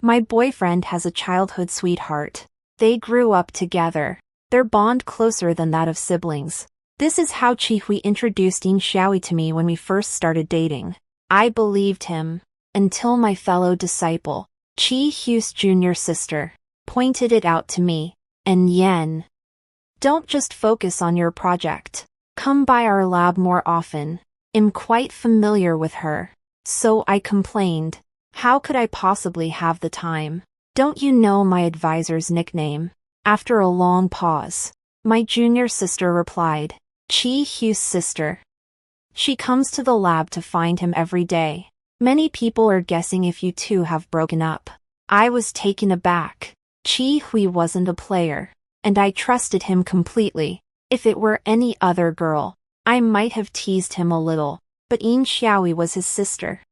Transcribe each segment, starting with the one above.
My boyfriend has a childhood sweetheart. They grew up together. Their bond closer than that of siblings. This is how Chi Hui introduced Yin Xiaoyi to me when we first started dating. I believed him. Until my fellow disciple, Chi Hui's junior sister, pointed it out to me. And Yen. Don't just focus on your project. Come by our lab more often. I'm quite familiar with her. So I complained. How could I possibly have the time? Don't you know my advisor's nickname? After a long pause, my junior sister replied, Chi Hui's sister. She comes to the lab to find him every day. Many people are guessing if you two have broken up. I was taken aback. Chi Hui wasn't a player, and I trusted him completely. If it were any other girl, I might have teased him a little, but Yin Xiaoyi was his sister.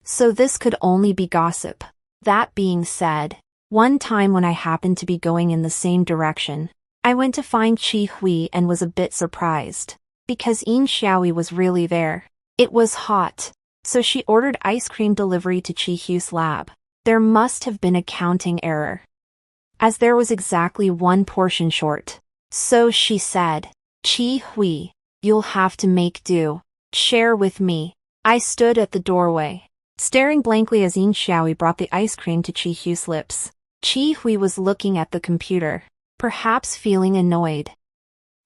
So this could only be gossip. That being said, one time when I happened to be going in the same direction, I went to find Chi Hui and was a bit surprised, because Yin Xiaoyi was really there. It was hot, so she ordered ice cream delivery to Chi Hui's lab. There must have been a counting error, as there was exactly one portion short. So she said, Chi Hui, you'll have to make do. Share with me. I stood at the doorway, staring blankly as Yin Xiaoyi brought the ice cream to Chi Hui's lips. Chi Hui was looking at the computer, perhaps feeling annoyed,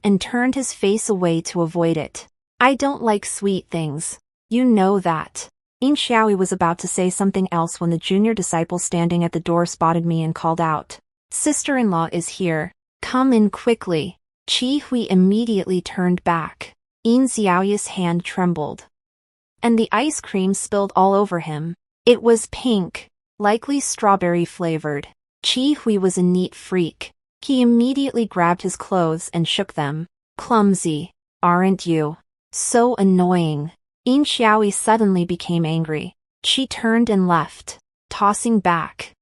and turned his face away to avoid it. I don't like sweet things. You know that. Yin Xiaoyi was about to say something else when the junior disciple standing at the door spotted me and called out, Sister-in-law is here. Come in quickly. Chi Hui immediately turned back. Yin Xiaoyi's hand trembled, and the ice cream spilled all over him. It was pink, likely strawberry flavored. Chi Hui was a neat freak. He immediately grabbed his clothes and shook them. Clumsy, aren't you? So annoying. Yin Xiaoyi suddenly became angry. She turned and left, tossing back.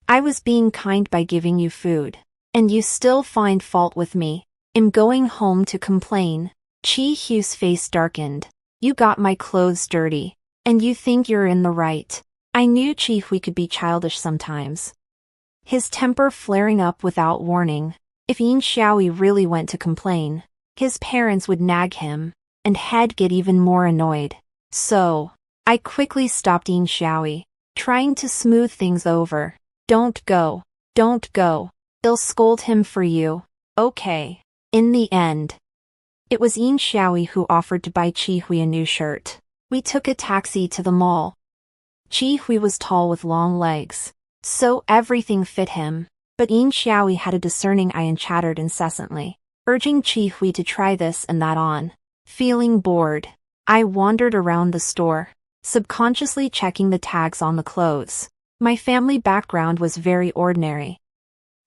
I was being kind by giving you food, and you still find fault with me. I'm going home to complain. Chi Hui's face darkened. You got my clothes dirty, and you think you're in the right. I knew Chi Hui could be childish sometimes, his temper flaring up without warning. If Yin Xiaoyi really went to complain, his parents would nag him, and he'd get even more annoyed. So, I quickly stopped Yin Xiaoyi, trying to smooth things over. Don't go. Don't go. They'll scold him for you. Okay. In the end, it was Yin Xiaoyi who offered to buy Chi Hui a new shirt. We took a taxi to the mall. Chi Hui was tall with long legs, so everything fit him. But Yin Xiaoyi had a discerning eye and chattered incessantly, urging Chi Hui to try this and that on. Feeling bored, I wandered around the store, subconsciously checking the tags on the clothes. My family background was very ordinary.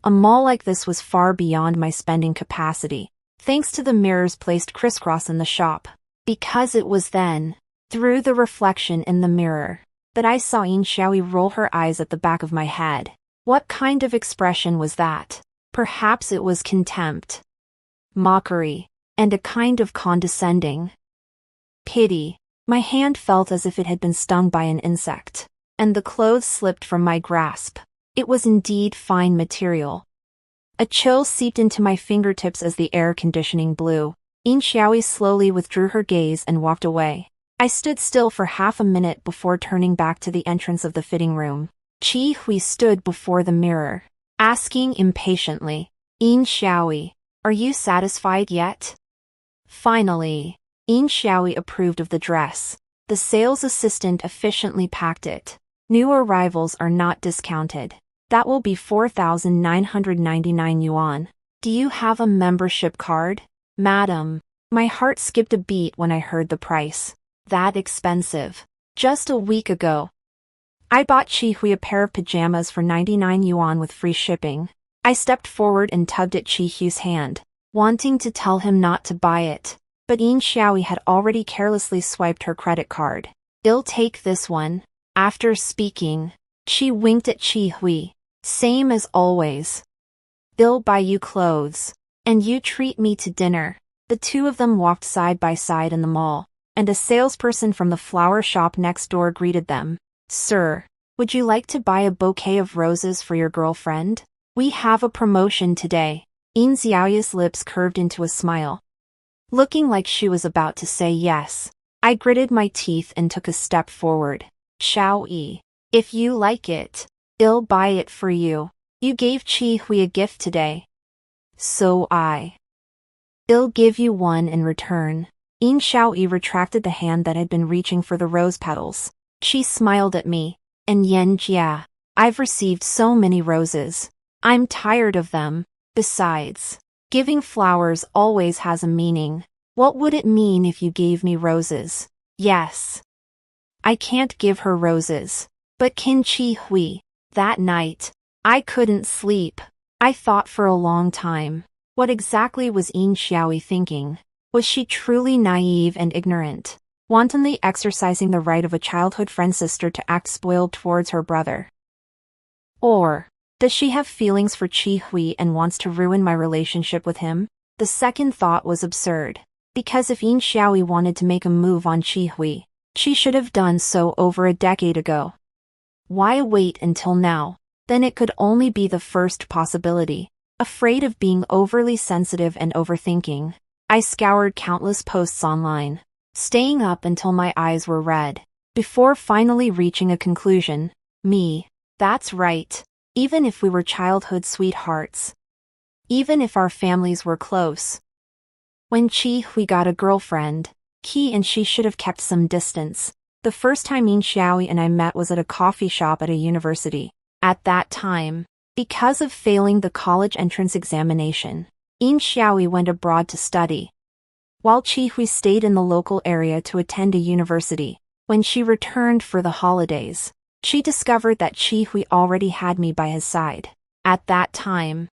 A mall like this was far beyond my spending capacity, thanks to the mirrors placed crisscross in the shop. Because it was then, through the reflection in the mirror, that I saw Yin Xiaoyi roll her eyes at the back of my head. What kind of expression was that? Perhaps it was contempt, mockery, and a kind of condescending pity. My hand felt as if it had been stung by an insect, and the clothes slipped from my grasp. It was indeed fine material. A chill seeped into my fingertips as the air conditioning blew. Yin Xiaoyi slowly withdrew her gaze and walked away. I stood still for half a minute before turning back to the entrance of the fitting room. Chi Hui stood before the mirror, asking impatiently, Yin Xiaoyi, are you satisfied yet? Finally, Yin Xiaoyi approved of the dress. The sales assistant efficiently packed it. New arrivals are not discounted. That will be 4,999 yuan. Do you have a membership card? Madam, my heart skipped a beat when I heard the price. That expensive. Just a week ago, I bought Chi Hui a pair of pajamas for 99 yuan with free shipping. I stepped forward and tugged at Chi Hui's hand, wanting to tell him not to buy it. But Yin Xiaoyi had already carelessly swiped her credit card. I'll take this one. After speaking, she winked at Chi Hui. Same as always. I'll buy you clothes, and you treat me to dinner. The two of them walked side by side in the mall, and a salesperson from the flower shop next door greeted them. Sir, Would you like to buy a bouquet of roses for your girlfriend? We have a promotion today. Yin Xiaoya's lips curved into a smile. Looking like she was about to say yes, I gritted my teeth and took a step forward. Xiao Yi, if you like it, I'll buy it for you. You gave Qi Hui a gift today. So I'll give you one in return. Yin Xiaoyi retracted the hand that had been reaching for the rose petals. She smiled at me. And Yan Jia, I've received so many roses. I'm tired of them. Besides, giving flowers always has a meaning. What would it mean if you gave me roses? Yes. I can't give her roses. But can Qi Hui? That night, I couldn't sleep. I thought for a long time. What exactly was Yin Xiaoyi thinking? Was she truly naive and ignorant, wantonly exercising the right of a childhood friend sister to act spoiled towards her brother? Or does she have feelings for Qi Hui and wants to ruin my relationship with him? The second thought was absurd, because if Yin Xiaoyi wanted to make a move on Qi Hui, she should have done so over a decade ago. Why wait until now? Then it could only be the first possibility. Afraid of being overly sensitive and overthinking, I scoured countless posts online, staying up until my eyes were red, before finally reaching a conclusion. Me. That's right. Even if we were childhood sweethearts. Even if our families were close. When Qi Hui got a girlfriend, he and she should have kept some distance. The first time Yin Xiaoyi and I met was at a coffee shop at a university. At that time, because of failing the college entrance examination, Yin Xiaoyi went abroad to study, while Qi Hui stayed in the local area to attend a university. When she returned for the holidays, she discovered that Qi Hui already had me by his side. At that time,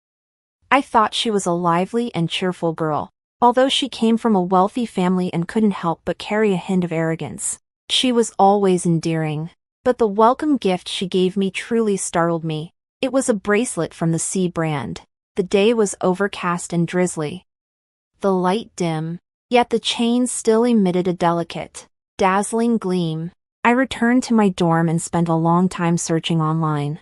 I thought she was a lively and cheerful girl. Although she came from a wealthy family and couldn't help but carry a hint of arrogance, she was always endearing. But the welcome gift she gave me truly startled me. It was a bracelet from the C brand. The day was overcast and drizzly, the light dim, yet the chain still emitted a delicate, dazzling gleam. I returned to my dorm and spent a long time searching online,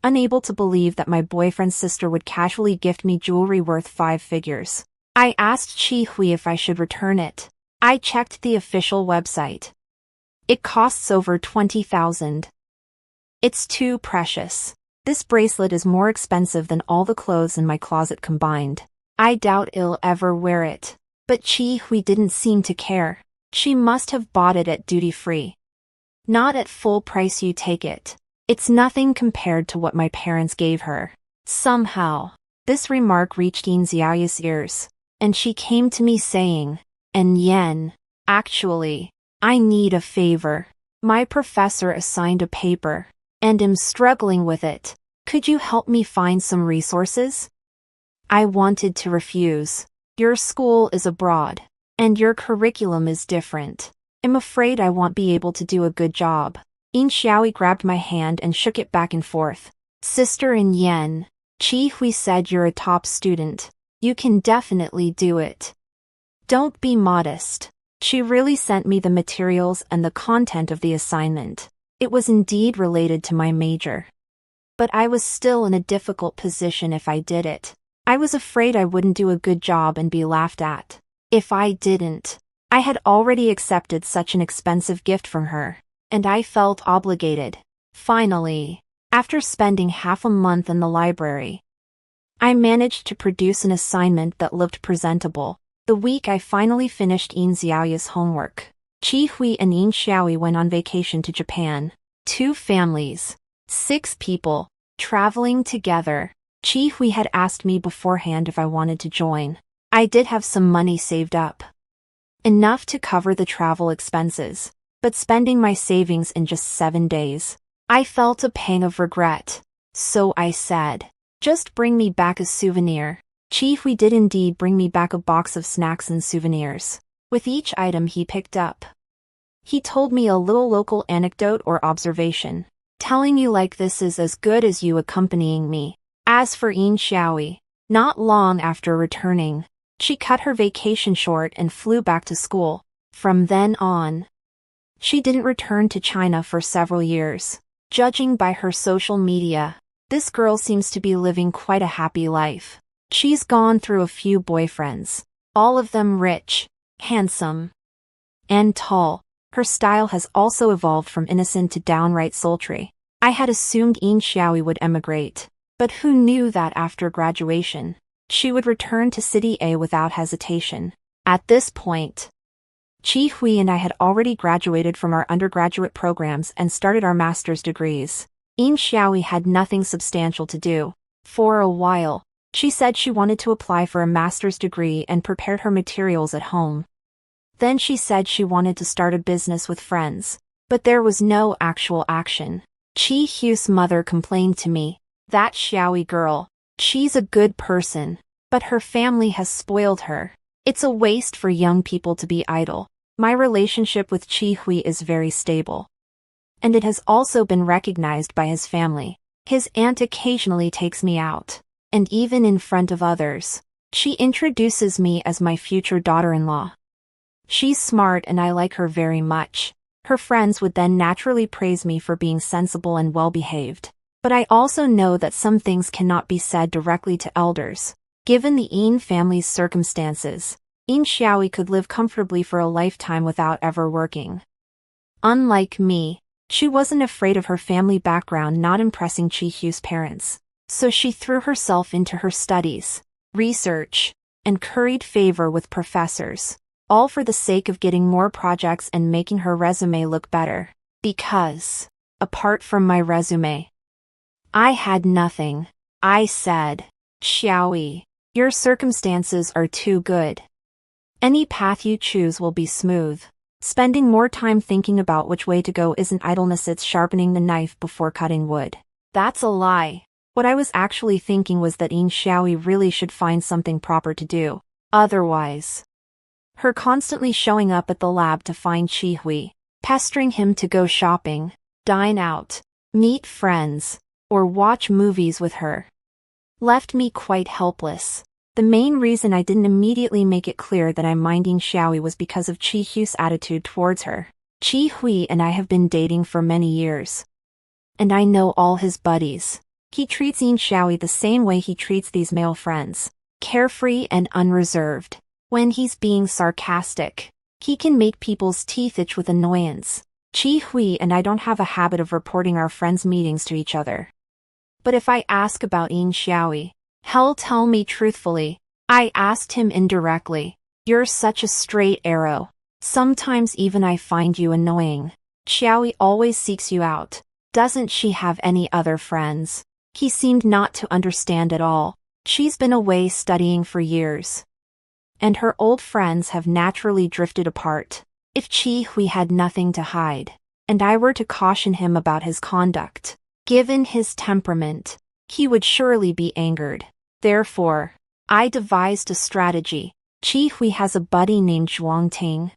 unable to believe that my boyfriend's sister would casually gift me jewelry worth 5 figures. I asked Qi Hui if I should return it. I checked the official website. It costs over 20,000. It's too precious. This bracelet is more expensive than all the clothes in my closet combined. I doubt I'll ever wear it. But Qi Hui didn't seem to care. She must have bought it at duty-free. Not at full price, you take it. It's nothing compared to what my parents gave her. Somehow, this remark reached Yin Xiaoya's ears, and she came to me saying, "And Yen, actually, I need a favor. My professor assigned a paper, and am struggling with it. Could you help me find some resources?" I wanted to refuse. Your school is abroad, and your curriculum is different. I'm afraid I won't be able to do a good job. Yin Xiaoyi grabbed my hand and shook it back and forth. Sister in Yen, Qi Hui said you're a top student. You can definitely do it. Don't be modest. She really sent me the materials and the content of the assignment. It was indeed related to my major. But I was still in a difficult position if I did it. I was afraid I wouldn't do a good job and be laughed at. If I didn't, I had already accepted such an expensive gift from her, and I felt obligated. Finally, after spending half a month in the library, I managed to produce an assignment that looked presentable. The week I finally finished Yin Xiaoya's homework, Qi Hui and Yin Xiaoyi went on vacation to Japan. 2 families, 6 people, traveling together. Qi Hui had asked me beforehand if I wanted to join. I did have some money saved up, enough to cover the travel expenses, but spending my savings in just 7 days, I felt a pang of regret. So I said, "Just bring me back a souvenir." Qi Hui did indeed bring me back a box of snacks and souvenirs. With each item he picked up, he told me a little local anecdote or observation, telling you like this is as good as you accompanying me. As for Yin Xiaoyi, not long after returning, she cut her vacation short and flew back to school. From then on, she didn't return to China for several years. Judging by her social media, this girl seems to be living quite a happy life. She's gone through a few boyfriends, all of them rich, handsome, and tall. Her style has also evolved from innocent to downright sultry. I had assumed Yin Xiaoyi would emigrate, but who knew that after graduation, she would return to City A without hesitation. At this point, Qi Hui and I had already graduated from our undergraduate programs and started our master's degrees. Yin Xiaoyi had nothing substantial to do. For a while, she said she wanted to apply for a master's degree and prepared her materials at home. Then she said she wanted to start a business with friends, but there was no actual action. Qi Hui's mother complained to me, "That Xiaoyi girl, she's a good person, but her family has spoiled her. It's a waste for young people to be idle." My relationship with Qi Hui is very stable, and it has also been recognized by his family. His aunt occasionally takes me out, and even in front of others, she introduces me as my future daughter-in-law. She's smart and I like her very much. Her friends would then naturally praise me for being sensible and well-behaved. But I also know that some things cannot be said directly to elders. Given the Yin family's circumstances, Yin Xiaoyi could live comfortably for a lifetime without ever working. Unlike me, she wasn't afraid of her family background not impressing Qi Hui's parents. So she threw herself into her studies, research, and curried favor with professors, all for the sake of getting more projects and making her resume look better. Because, apart from my resume, I had nothing. I said, "Xiaoyi, your circumstances are too good. Any path you choose will be smooth. Spending more time thinking about which way to go isn't idleness, it's sharpening the knife before cutting wood." That's a lie. What I was actually thinking was that Yin Xiaoyi really should find something proper to do. Otherwise, her constantly showing up at the lab to find Qi Hui, pestering him to go shopping, dine out, meet friends, or watch movies with her, left me quite helpless. The main reason I didn't immediately make it clear that I'm minding Xiaoyi was because of Qi Hui's attitude towards her. Qi Hui and I have been dating for many years, and I know all his buddies. He treats Yin Xiaoyi the same way he treats these male friends, carefree and unreserved. When he's being sarcastic, he can make people's teeth itch with annoyance. Qi Hui and I don't have a habit of reporting our friends' meetings to each other. But if I ask about Yin Xiaoyi, he'll tell me truthfully. I asked him indirectly, "You're such a straight arrow. Sometimes even I find you annoying. Xiaoyi always seeks you out. Doesn't she have any other friends?" He seemed not to understand at all. She's been away studying for years, and her old friends have naturally drifted apart. If Qi Hui had nothing to hide, and I were to caution him about his conduct, given his temperament, he would surely be angered. Therefore, I devised a strategy. Qi Hui has a buddy named Zhuang Ting,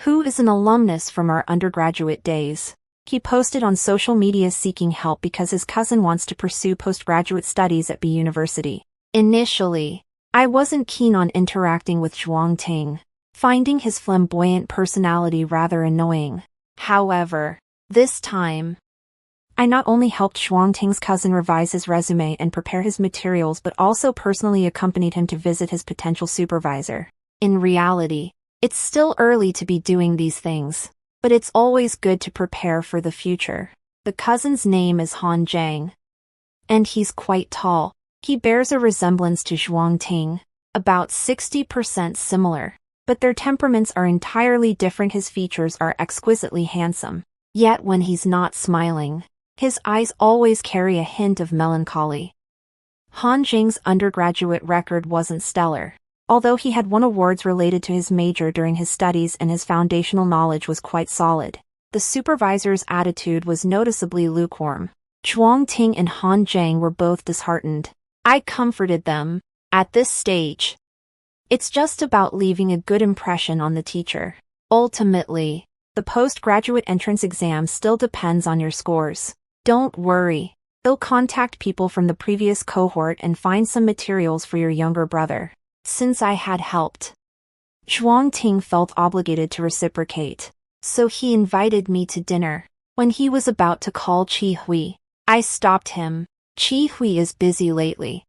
who is an alumnus from our undergraduate days. He posted on social media seeking help because his cousin wants to pursue postgraduate studies at B University. Initially, I wasn't keen on interacting with Zhuang Ting, finding his flamboyant personality rather annoying. However, this time, I not only helped Zhuang Ting's cousin revise his resume and prepare his materials but also personally accompanied him to visit his potential supervisor. In reality, it's still early to be doing these things, but it's always good to prepare for the future. The cousin's name is Han Zhang, and he's quite tall. He bears a resemblance to Zhuang Ting, about 60% similar, but their temperaments are entirely different. His features are exquisitely handsome, yet when he's not smiling, his eyes always carry a hint of melancholy. Han Zhang's undergraduate record wasn't stellar, although he had won awards related to his major during his studies and his foundational knowledge was quite solid. The supervisor's attitude was noticeably lukewarm. Zhuang Ting and Han Zhang were both disheartened. I comforted them. At this stage, it's just about leaving a good impression on the teacher. Ultimately, the postgraduate entrance exam still depends on your scores. Don't worry, they'll contact people from the previous cohort and find some materials for your younger brother. Since I had helped, Zhuang Ting felt obligated to reciprocate, so he invited me to dinner. When he was about to call Chi Hui, I stopped him. Chi Hui is busy lately.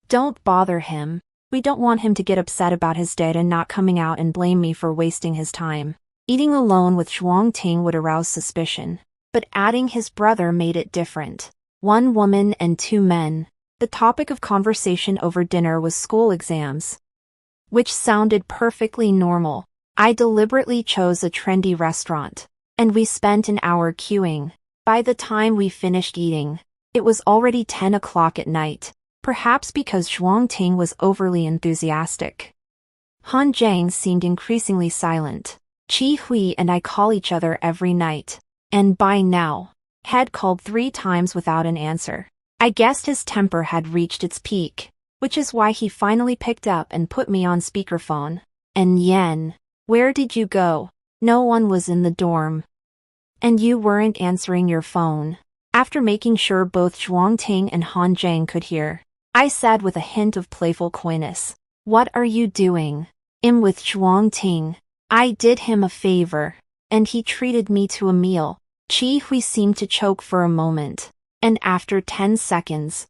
Don't bother him. We don't want him to get upset about his date and not coming out and blame me for wasting his time. Eating alone with Zhuang Ting would arouse suspicion. But adding his brother made it different. 1 woman and 2 men. The topic of conversation over dinner was school exams, which sounded perfectly normal. I deliberately chose a trendy restaurant, and we spent an hour queuing. By the time we finished eating, it was already 10 o'clock at night, perhaps because Zhuang Ting was overly enthusiastic. Han Zhang seemed increasingly silent. Chi Hui and I call each other every night, and by now, had called 3 times without an answer. I guessed his temper had reached its peak, which is why he finally picked up and put me on speakerphone. And Yen, where did you go? No one was in the dorm. And you weren't answering your phone. After making sure both Zhuang Ting and Han Zhang could hear, I said with a hint of playful coyness, "What are you doing? I'm with Zhuang Ting. I did him a favor, and he treated me to a meal." Chi Hui seemed to choke for a moment, and after 10 seconds,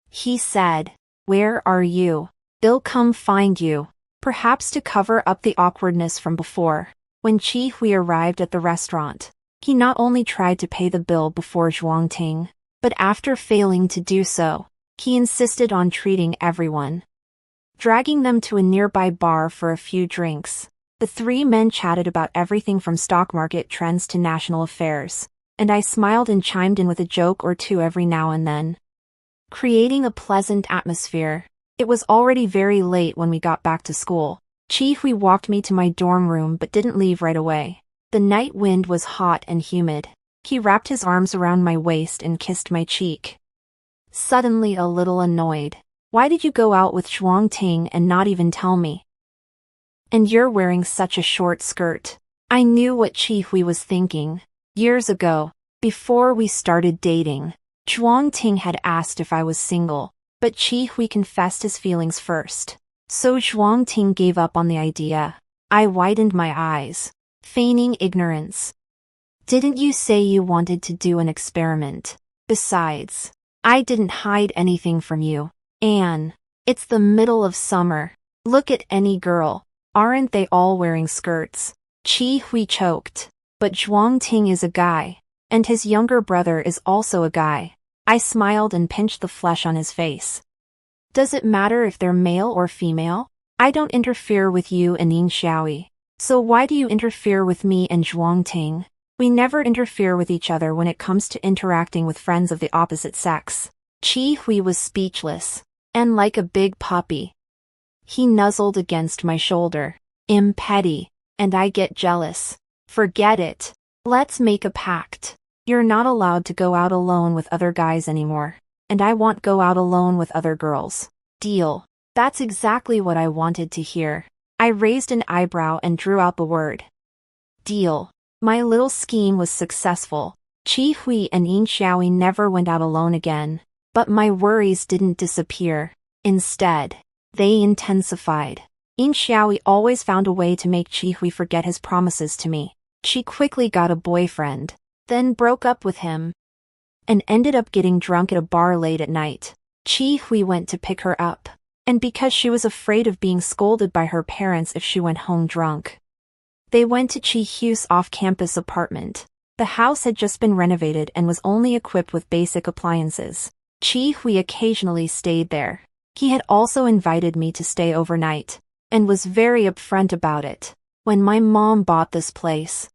he said, "Where are you? They'll come find you." Perhaps to cover up the awkwardness from before, when Chi Hui arrived at the restaurant, he not only tried to pay the bill before Zhuang Ting, but after failing to do so, he insisted on treating everyone, dragging them to a nearby bar for a few drinks. The 3 men chatted about everything from stock market trends to national affairs, and I smiled and chimed in with a joke or two every now and then, creating a pleasant atmosphere. It was already very late when we got back to school. Chi Hui walked me to my dorm room but didn't leave right away. The night wind was hot and humid. He wrapped his arms around my waist and kissed my cheek. Suddenly a little annoyed. "Why did you go out with Zhuang Ting and not even tell me? And you're wearing such a short skirt." I knew what Chi Hui was thinking. Years ago, before we started dating, Zhuang Ting had asked if I was single, but Chi Hui confessed his feelings first. So Zhuang Ting gave up on the idea. I widened my eyes, feigning ignorance. "Didn't you say you wanted to do an experiment? Besides, I didn't hide anything from you, Anne. It's the middle of summer. Look at any girl. Aren't they all wearing skirts?" Chi Hui choked. "But Zhuang Ting is a guy, and his younger brother is also a guy." I smiled and pinched the flesh on his face. "Does it matter if they're male or female? I don't interfere with you and Yin Xiaoyi. So why do you interfere with me and Zhuang Ting? We never interfere with each other when it comes to interacting with friends of the opposite sex." Chi Hui was speechless, and like a big puppy, he nuzzled against my shoulder. "I'm petty, and I get jealous. Forget it. Let's make a pact. You're not allowed to go out alone with other guys anymore, and I won't go out alone with other girls. Deal?" That's exactly what I wanted to hear. I raised an eyebrow and drew out the word. Deal. My little scheme was successful. Chi Hui and Yin Xiaoyi never went out alone again. But my worries didn't disappear. Instead, they intensified. Yin Xiaoyi always found a way to make Chi Hui forget his promises to me. She quickly got a boyfriend, then broke up with him, and ended up getting drunk at a bar late at night. Chi Hui went to pick her up, and because she was afraid of being scolded by her parents if she went home drunk, they went to Chi Hu's off-campus apartment. The house had just been renovated and was only equipped with basic appliances. Chi Hui occasionally stayed there. He had also invited me to stay overnight, and was very upfront about it. When my mom bought this place,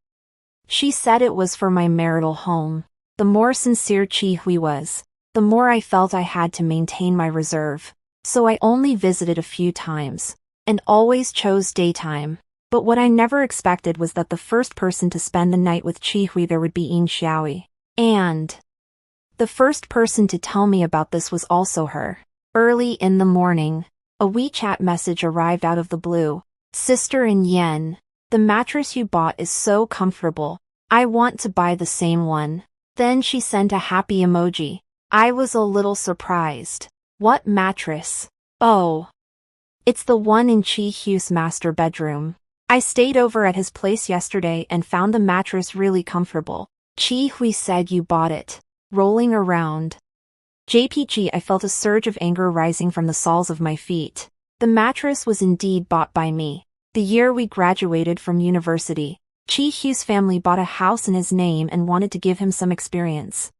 she said it was for my marital home. The more sincere Chi Hui was, the more I felt I had to maintain my reserve. So I only visited a few times, and always chose daytime. But what I never expected was that the first person to spend the night with Chi Hui there would be Yin Xiaoyi. And the first person to tell me about this was also her. Early in the morning, a WeChat message arrived out of the blue. "Sister in Yen, the mattress you bought is so comfortable. I want to buy the same one." Then she sent a happy emoji. I was a little surprised. "What mattress?" "Oh, it's the one in Chi Hu's master bedroom. I stayed over at his place yesterday and found the mattress really comfortable." Chi Hui said you bought it. Rolling around. JPG, I felt a surge of anger rising from the soles of my feet. The mattress was indeed bought by me. The year we graduated from university, Chi Hui's family bought a house in his name and wanted to give him some experience.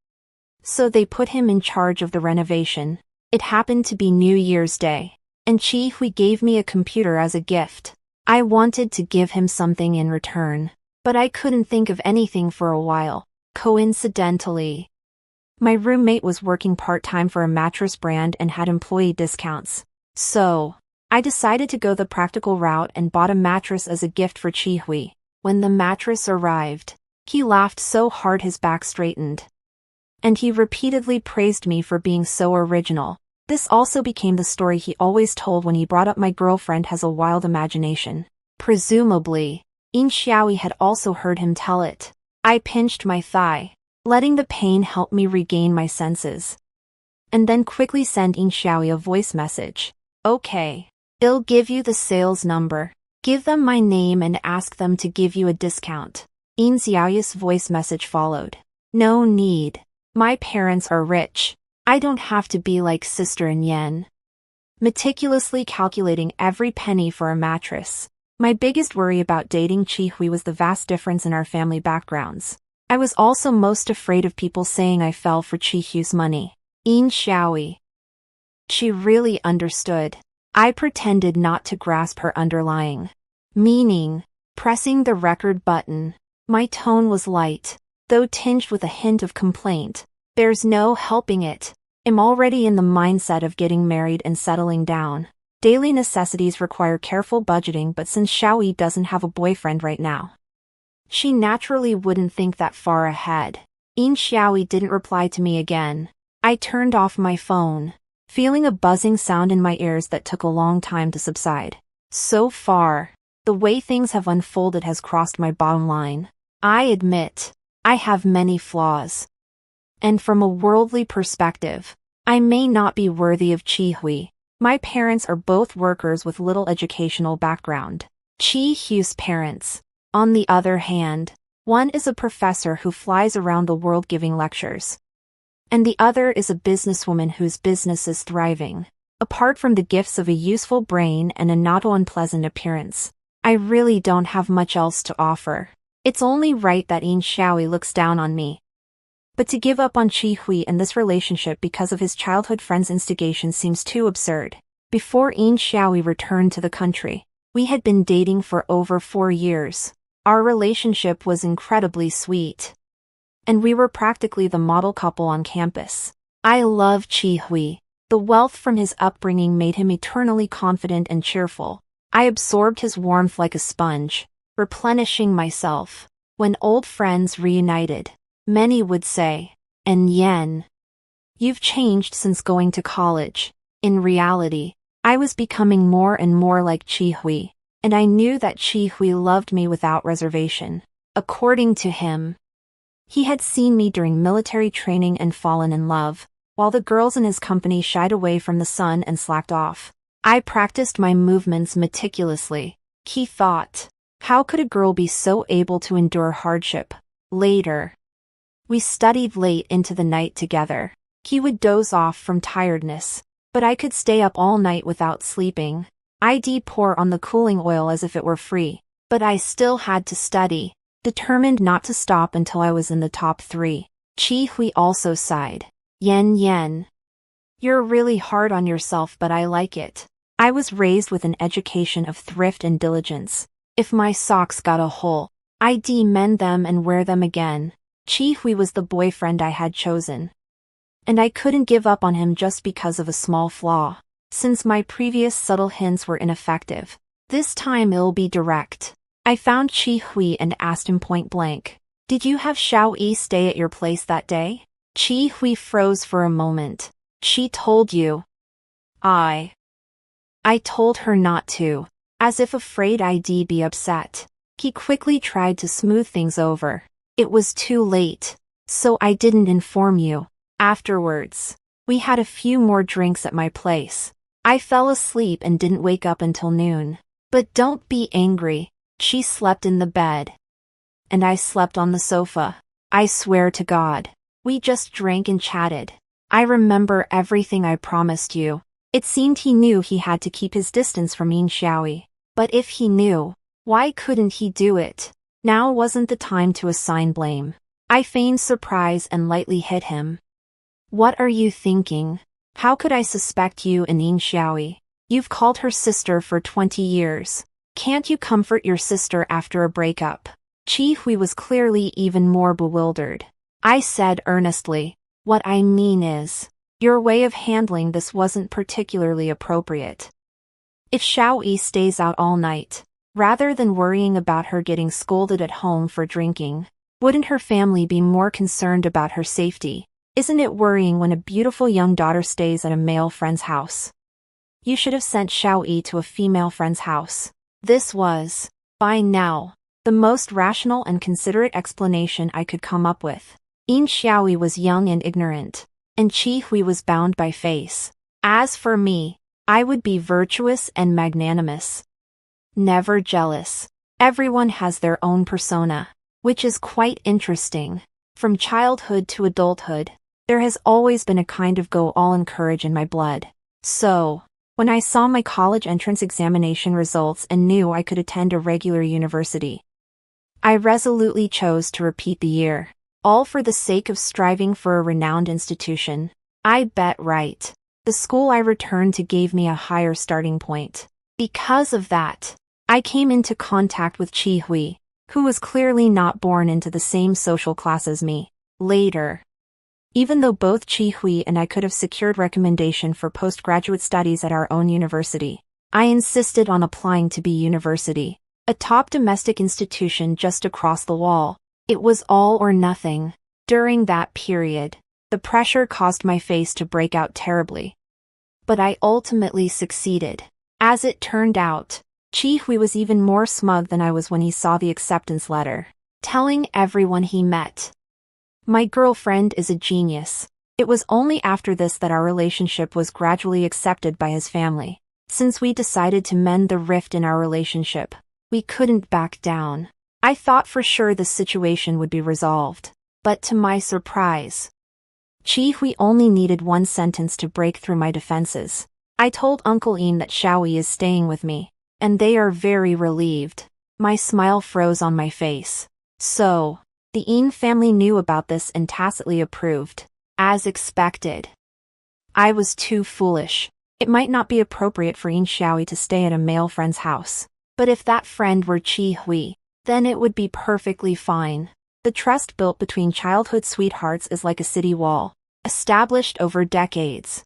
So they put him in charge of the renovation. It happened to be New Year's Day, and Chi Hui gave me a computer as a gift. I wanted to give him something in return, but I couldn't think of anything for a while. Coincidentally, my roommate was working part-time for a mattress brand and had employee discounts. So, I decided to go the practical route and bought a mattress as a gift for Chi Hui. When the mattress arrived, he laughed so hard his back straightened. And he repeatedly praised me for being so original. This also became the story he always told when he brought up my girlfriend has a wild imagination. Presumably, Yin Xiaoyi had also heard him tell it. I pinched my thigh, letting the pain help me regain my senses. And then quickly sent Yin Xiaoyi a voice message. Okay. I'll give you the sales number. Give them my name and ask them to give you a discount. Yin Xiaoyi's voice message followed. No need. My parents are rich. I don't have to be like Sister and Yen. Meticulously calculating every penny for a mattress. My biggest worry about dating Chi Hui was the vast difference in our family backgrounds. I was also most afraid of people saying I fell for Chi Hui's money. Yin Xiaoyi. She really understood. I pretended not to grasp her underlying meaning, pressing the record button. My tone was light, though tinged with a hint of complaint. There's no helping it. I'm already in the mindset of getting married and settling down. Daily necessities require careful budgeting, but since Xiaoyi doesn't have a boyfriend right now, she naturally wouldn't think that far ahead. Yin Xiaoyi didn't reply to me again. I turned off my phone, feeling a buzzing sound in my ears that took a long time to subside. So far, the way things have unfolded has crossed my bottom line. I admit, I have many flaws. And from a worldly perspective, I may not be worthy of Chi Hui. My parents are both workers with little educational background. Chi Hui's parents, on the other hand, one is a professor who flies around the world giving lectures, and the other is a businesswoman whose business is thriving. Apart from the gifts of a useful brain and a not unpleasant appearance, I really don't have much else to offer. It's only right that Yin Xiaoyi looks down on me. But to give up on Chi Hui and this relationship because of his childhood friend's instigation seems too absurd. Before Yin Xiaoyi returned to the country, we had been dating for over 4 years. Our relationship was incredibly sweet, and we were practically the model couple on campus. I love Chi Hui. The wealth from his upbringing made him eternally confident and cheerful. I absorbed his warmth like a sponge, replenishing myself. When old friends reunited, many would say, "And Yen, you've changed since going to college." In reality, I was becoming more and more like Chi Hui, and I knew that Chi Hui loved me without reservation. According to him, he had seen me during military training and fallen in love, while the girls in his company shied away from the sun and slacked off. I practiced my movements meticulously. He thought, how could a girl be so able to endure hardship? Later, we studied late into the night together. He would doze off from tiredness, but I could stay up all night without sleeping. I'd pour on the cooling oil as if it were free, but I still had to study, determined not to stop until I was in the top 3. Chi Hui also sighed. Yen, you're really hard on yourself, but I like it. I was raised with an education of thrift and diligence. If my socks got a hole, I'd mend them and wear them again. Chi Hui was the boyfriend I had chosen, and I couldn't give up on him just because of a small flaw. Since my previous subtle hints were ineffective, this time it'll be direct. I found Chi Hui and asked him point blank, "Did you have Xiaoyi stay at your place that day?" Chi Hui froze for a moment. "She told you." I told her not to, as if afraid I'd be upset. He quickly tried to smooth things over. "It was too late, so I didn't inform you." Afterwards, we had a few more drinks at my place. I fell asleep and didn't wake up until noon. But don't be angry. She slept in the bed, and I slept on the sofa. I swear to God. We just drank and chatted. I remember everything I promised you. It seemed he knew he had to keep his distance from Yin Xiaoyi. But if he knew, why couldn't he do it? Now wasn't the time to assign blame. I feigned surprise and lightly hit him. What are you thinking? How could I suspect you and Yin Xiaoyi? You've called her sister for 20 years. Can't you comfort your sister after a breakup? Qi Hui was clearly even more bewildered. I said earnestly, what I mean is, your way of handling this wasn't particularly appropriate. If Xiaoyi stays out all night, rather than worrying about her getting scolded at home for drinking, wouldn't her family be more concerned about her safety? Isn't it worrying when a beautiful young daughter stays at a male friend's house? You should have sent Xiaoyi to a female friend's house. This was, by now, the most rational and considerate explanation I could come up with. Yin Xiaoyi was young and ignorant, and Qi Hui was bound by face. As for me, I would be virtuous and magnanimous. Never jealous. Everyone has their own persona, which is quite interesting. From childhood to adulthood, there has always been a kind of go-all courage in my blood. So, when I saw my college entrance examination results and knew I could attend a regular university, I resolutely chose to repeat the year, all for the sake of striving for a renowned institution. I bet right. The school I returned to gave me a higher starting point. Because of that, I came into contact with Qi Hui, who was clearly not born into the same social class as me. Later, even though both Qi Hui and I could have secured recommendation for postgraduate studies at our own university, I insisted on applying to B University, a top domestic institution just across the wall. It was all or nothing. During that period, the pressure caused my face to break out terribly. But I ultimately succeeded. As it turned out, Qi Hui was even more smug than I was when he saw the acceptance letter, telling everyone he met, "My girlfriend is a genius." It was only after this that our relationship was gradually accepted by his family. Since we decided to mend the rift in our relationship, we couldn't back down. I thought for sure the situation would be resolved. But to my surprise, Qi Hui only needed one sentence to break through my defenses. I told Uncle Ian that Xiaoyi is staying with me, and they are very relieved. My smile froze on my face. So, the Ian family knew about this and tacitly approved. As expected. I was too foolish. It might not be appropriate for Yin Xiaoyi to stay at a male friend's house, but if that friend were Qi Hui, then it would be perfectly fine. The trust built between childhood sweethearts is like a city wall, established over decades.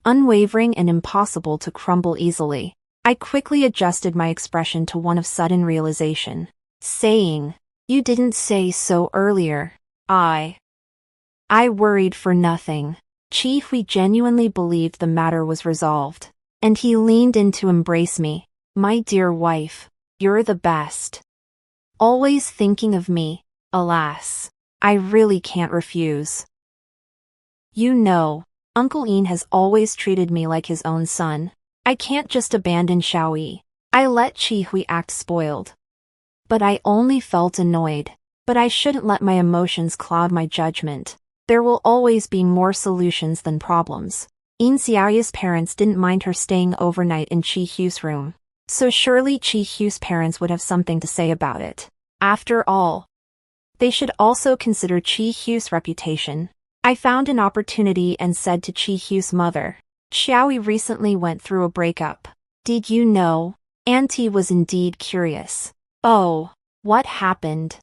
Unwavering and impossible to crumble easily. I quickly adjusted my expression to one of sudden realization, saying, "You didn't say so earlier." I worried for nothing. Qi Hui genuinely believed the matter was resolved, and he leaned in to embrace me. "My dear wife, you're the best. Always thinking of me. Alas, I really can't refuse. You know, Uncle Ian has always treated me like his own son. I can't just abandon Xiaoyi." I let Qi Hui act spoiled. But I only felt annoyed. But I shouldn't let my emotions cloud my judgment. There will always be more solutions than problems. Yin Xiaoyi's parents didn't mind her staying overnight in Qi Hu's room, so surely Qi Hu's parents would have something to say about it. After all, they should also consider Qi Hu's reputation. I found an opportunity and said to Qi Hu's mother, "Xiaoyi recently went through a breakup. Did you know?" Auntie was indeed curious. "Oh, what happened?"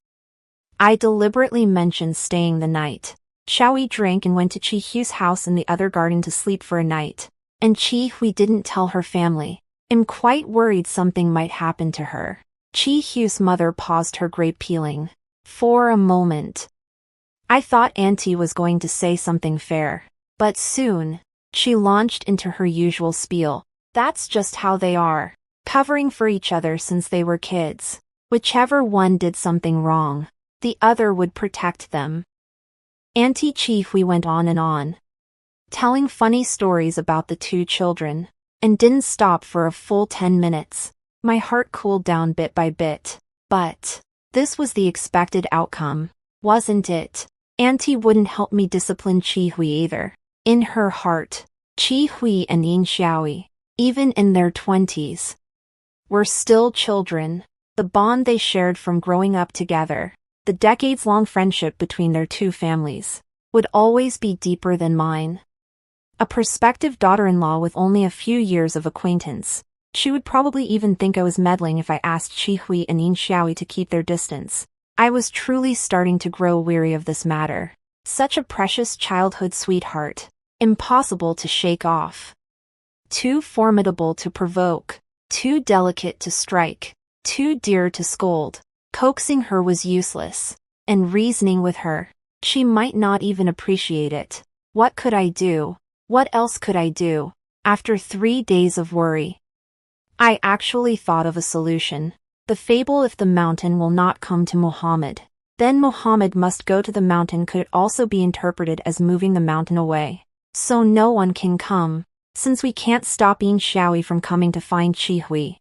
I deliberately mentioned staying the night. Xiaoyi drank and went to Qi Hu's house in the other garden to sleep for a night. And Qi Hui didn't tell her family. I'm quite worried something might happen to her. Qi Hu's mother paused her grape peeling. For a moment, I thought Auntie was going to say something fair. But soon, she launched into her usual spiel. That's just how they are. Covering for each other since they were kids. Whichever one did something wrong, the other would protect them. Auntie Qi Hui went on, telling funny stories about the two children, and didn't stop for a full 10 minutes. My heart cooled down bit by bit. But this was the expected outcome. wasn't it? Auntie wouldn't help me discipline Chi Hui either. In her heart, Chi Hui and Yin Xiaoyi, even in their 20s, were still children. The bond they shared from growing up together, the decades-long friendship between their two families, would always be deeper than mine. A prospective daughter-in-law with only a few years of acquaintance, she would probably even think I was meddling if I asked Chi Hui and Yin Xiaoyi to keep their distance. I was truly starting to grow weary of this matter. Such a precious childhood sweetheart, impossible to shake off. Too formidable to provoke, too delicate to strike, too dear to scold. Coaxing her was useless, and reasoning with her, she might not even appreciate it. What could I do? What else could I do? After 3 days of worry, I actually thought of a solution. The fable "if the mountain will not come to Muhammad, then Muhammad must go to the mountain" could also be interpreted as moving the mountain away, so no one can come. Since we can't stop Yin Xiaoyi from coming to find Chi Hui,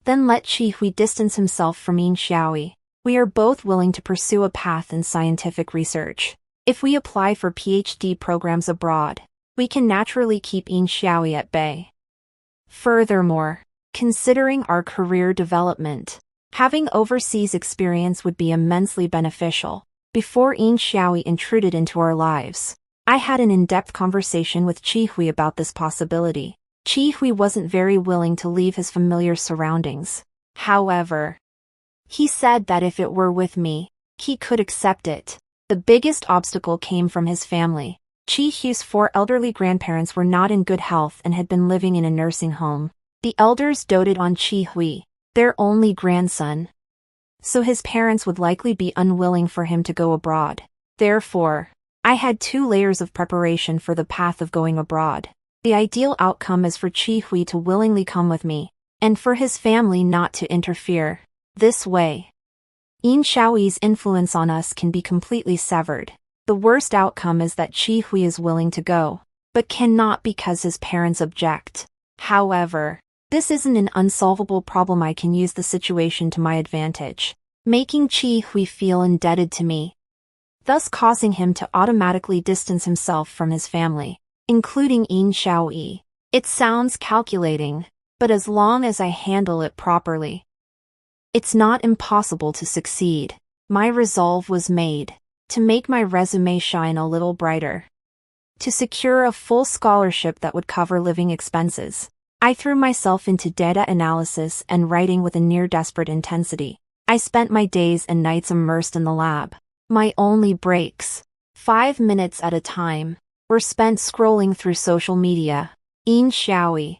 then let Chi Hui distance himself from Yin Xiaoyi. We are both willing to pursue a path in scientific research. If we apply for PhD programs abroad, we can naturally keep Yin Xiaoyi at bay. Furthermore, considering our career development, having overseas experience would be immensely beneficial. Before Yin Xiaoyi intruded into our lives, I had an in-depth conversation with Chi Hui about this possibility. Chi Hui wasn't very willing to leave his familiar surroundings. However, he said that if it were with me, he could accept it. The biggest obstacle came from his family. Chi Hui's 4 elderly grandparents were not in good health and had been living in a nursing home. The elders doted on Chi Hui, their only grandson, so his parents would likely be unwilling for him to go abroad. Therefore, I had 2 layers of preparation for the path of going abroad. The ideal outcome is for Chi Hui to willingly come with me, and for his family not to interfere. This way, Yin Xiaoyi's influence on us can be completely severed. The worst outcome is that Chi Hui is willing to go, but cannot because his parents object. However, this isn't an unsolvable problem. I can use the situation to my advantage, making Chi Hui feel indebted to me, thus causing him to automatically distance himself from his family, including Yin Xiaoyi. It sounds calculating, but as long as I handle it properly, it's not impossible to succeed. My resolve was made to make my resume shine a little brighter, to secure a full scholarship that would cover living expenses. I threw myself into data analysis and writing with a near-desperate intensity. I spent my days and nights immersed in the lab. My only breaks, 5 minutes at a time, were spent scrolling through social media. Yin Xiaoyi,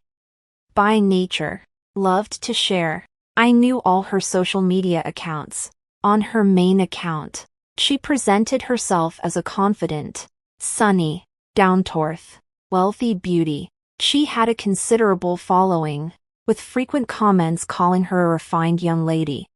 by nature, loved to share. I knew all her social media accounts. On her main account, she presented herself as a confident, sunny, down-to-earth, wealthy beauty. She had a considerable following, with frequent comments calling her a refined young lady,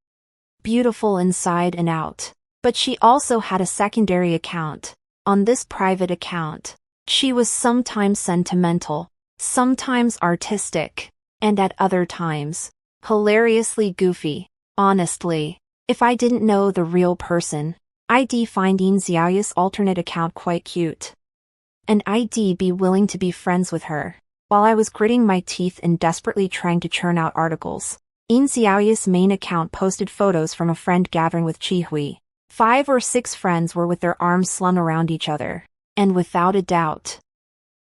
beautiful inside and out. But she also had a secondary account. On this private account, she was sometimes sentimental, sometimes artistic, and at other times, hilariously goofy. Honestly, if I didn't know the real person, I'd find Yin Xiaoyi's alternate account quite cute, and I'd be willing to be friends with her. While I was gritting my teeth and desperately trying to churn out articles, Yin Xiaoyi's main account posted photos from a friend gathering with Chi Hui. 5 or 6 friends were with their arms slung around each other, and without a doubt,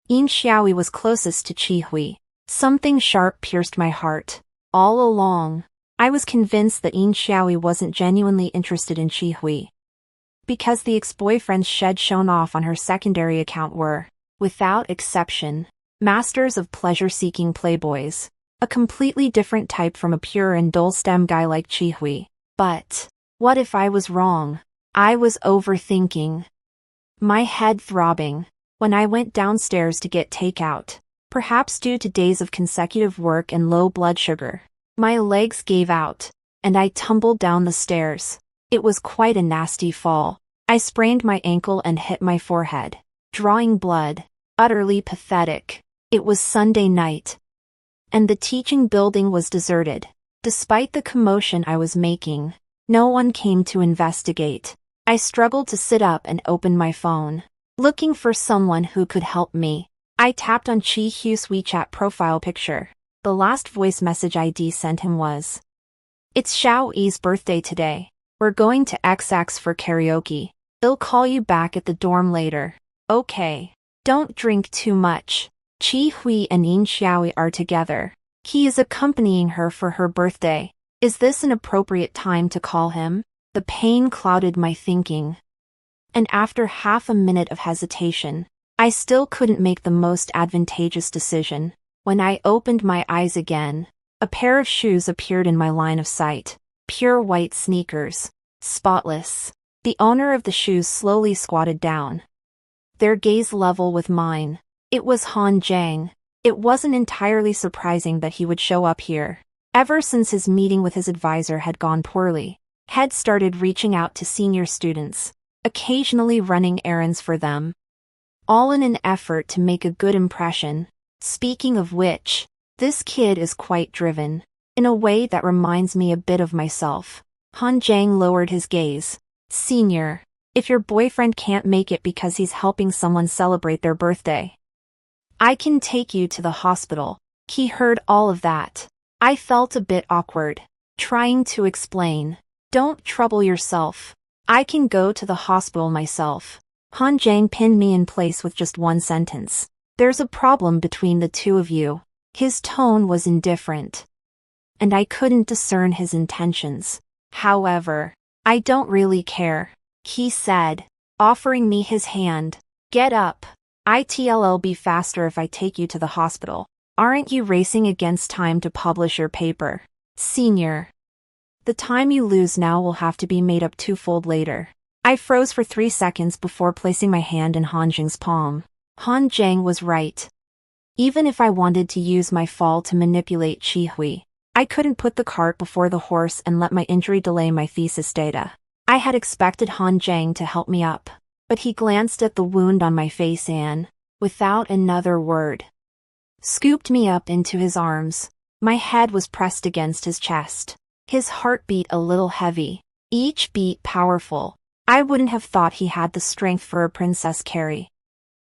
Yin Xiaoyi was closest to Chi Hui. Something sharp pierced my heart. All along, I was convinced that Yin Xiaoyi wasn't genuinely interested in Chi Hui, because the ex-boyfriends she'd shown off on her secondary account were, without exception, masters of pleasure-seeking playboys, a completely different type from a pure and dull-stem guy like Chi Hui. But what if I was wrong? I was overthinking, my head throbbing, when I went downstairs to get takeout. Perhaps due to days of consecutive work and low blood sugar, my legs gave out, and I tumbled down the stairs. It was quite a nasty fall. I sprained my ankle and hit my forehead, drawing blood. Utterly pathetic. It was Sunday night, and the teaching building was deserted. Despite the commotion I was making, no one came to investigate. I struggled to sit up and open my phone, looking for someone who could help me. I tapped on Chi Hu's WeChat profile picture. The last voice message ID sent him was, "It's Xiaoyi's birthday today. We're going to XX for karaoke. They'll call you back at the dorm later. Okay. Don't drink too much. Chi Hui and Yin Xiaoyi are together. He is accompanying her for her birthday. Is this an appropriate time to call him?" The pain clouded my thinking. And after half a minute of hesitation, I still couldn't make the most advantageous decision. When I opened my eyes again, a pair of shoes appeared in my line of sight. Pure white sneakers. Spotless. The owner of the shoes slowly squatted down, their gaze level with mine. It was Han Jiang. It wasn't entirely surprising that he would show up here. Ever since his meeting with his advisor had gone poorly, had started reaching out to senior students, occasionally running errands for them, all in an effort to make a good impression. Speaking of which, this kid is quite driven, in a way that reminds me a bit of myself. Han Jiang lowered his gaze. "Senior, if your boyfriend can't make it because he's helping someone celebrate their birthday, I can take you to the hospital." He heard all of that. I felt a bit awkward, trying to explain. "Don't trouble yourself. I can go to the hospital myself." Han Jiang pinned me in place with just one sentence. "There's a problem between the two of you." His tone was indifferent, and I couldn't discern his intentions. "However, I don't really care," he said, offering me his hand. "Get up. It'll be faster if I take you to the hospital. Aren't you racing against time to publish your paper, senior? The time you lose now will have to be made up twofold later." I froze for 3 seconds before placing my hand in Han Jiang's palm. Han Jiang was right. Even if I wanted to use my fall to manipulate Chi Hui, I couldn't put the cart before the horse and let my injury delay my thesis data. I had expected Han Jiang to help me up, but he glanced at the wound on my face and, without another word, scooped me up into his arms. My head was pressed against his chest, his heart beat a little heavy, each beat powerful. I wouldn't have thought he had the strength for a Princess Carrie,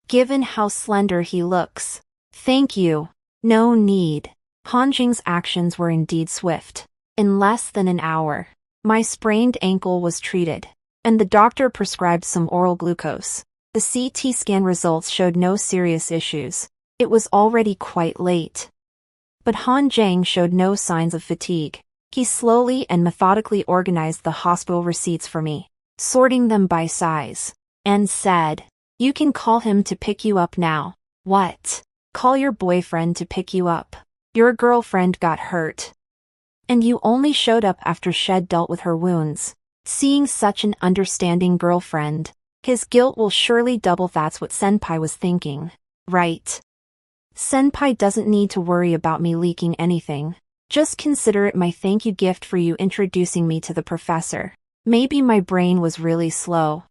given how slender he looks. "Thank you. No need." Han Jing's actions were indeed swift. In less than an hour, my sprained ankle was treated, and the doctor prescribed some oral glucose. The CT scan results showed no serious issues. It was already quite late. But Han Jiang showed no signs of fatigue. He slowly and methodically organized the hospital receipts for me, sorting them by size, and said, "You can call him to pick you up now." "What? Call your boyfriend to pick you up? Your girlfriend got hurt, and you only showed up after Shed dealt with her wounds." Seeing such an understanding girlfriend, his guilt will surely double. That's what Senpai was thinking, right? Senpai doesn't need to worry about me leaking anything. Just consider it my thank you gift for you introducing me to the professor. Maybe my brain was really slow,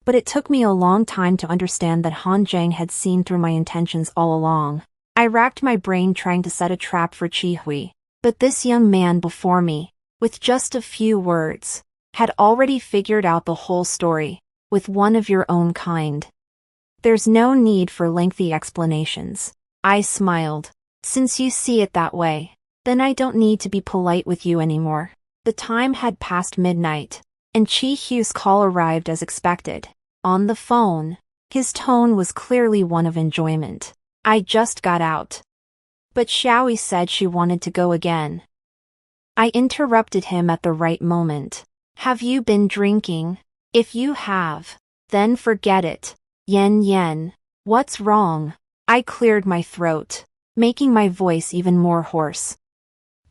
but it took me a long time to understand that Han Jiang had seen through my intentions all along. I racked my brain trying to set a trap for Chi Hui, but this young man before me, with just a few words, had already figured out the whole story. With one of your own kind, there's no need for lengthy explanations. I smiled. "Since you see it that way, then I don't need to be polite with you anymore." The time had passed midnight, and Chi Hu's call arrived as expected. On the phone, his tone was clearly one of enjoyment. "I just got out, but Xiaoyi said she wanted to go again." I interrupted him at the right moment. "Have you been drinking? If you have, then forget it." Yen, what's wrong?" I cleared my throat, making my voice even more hoarse.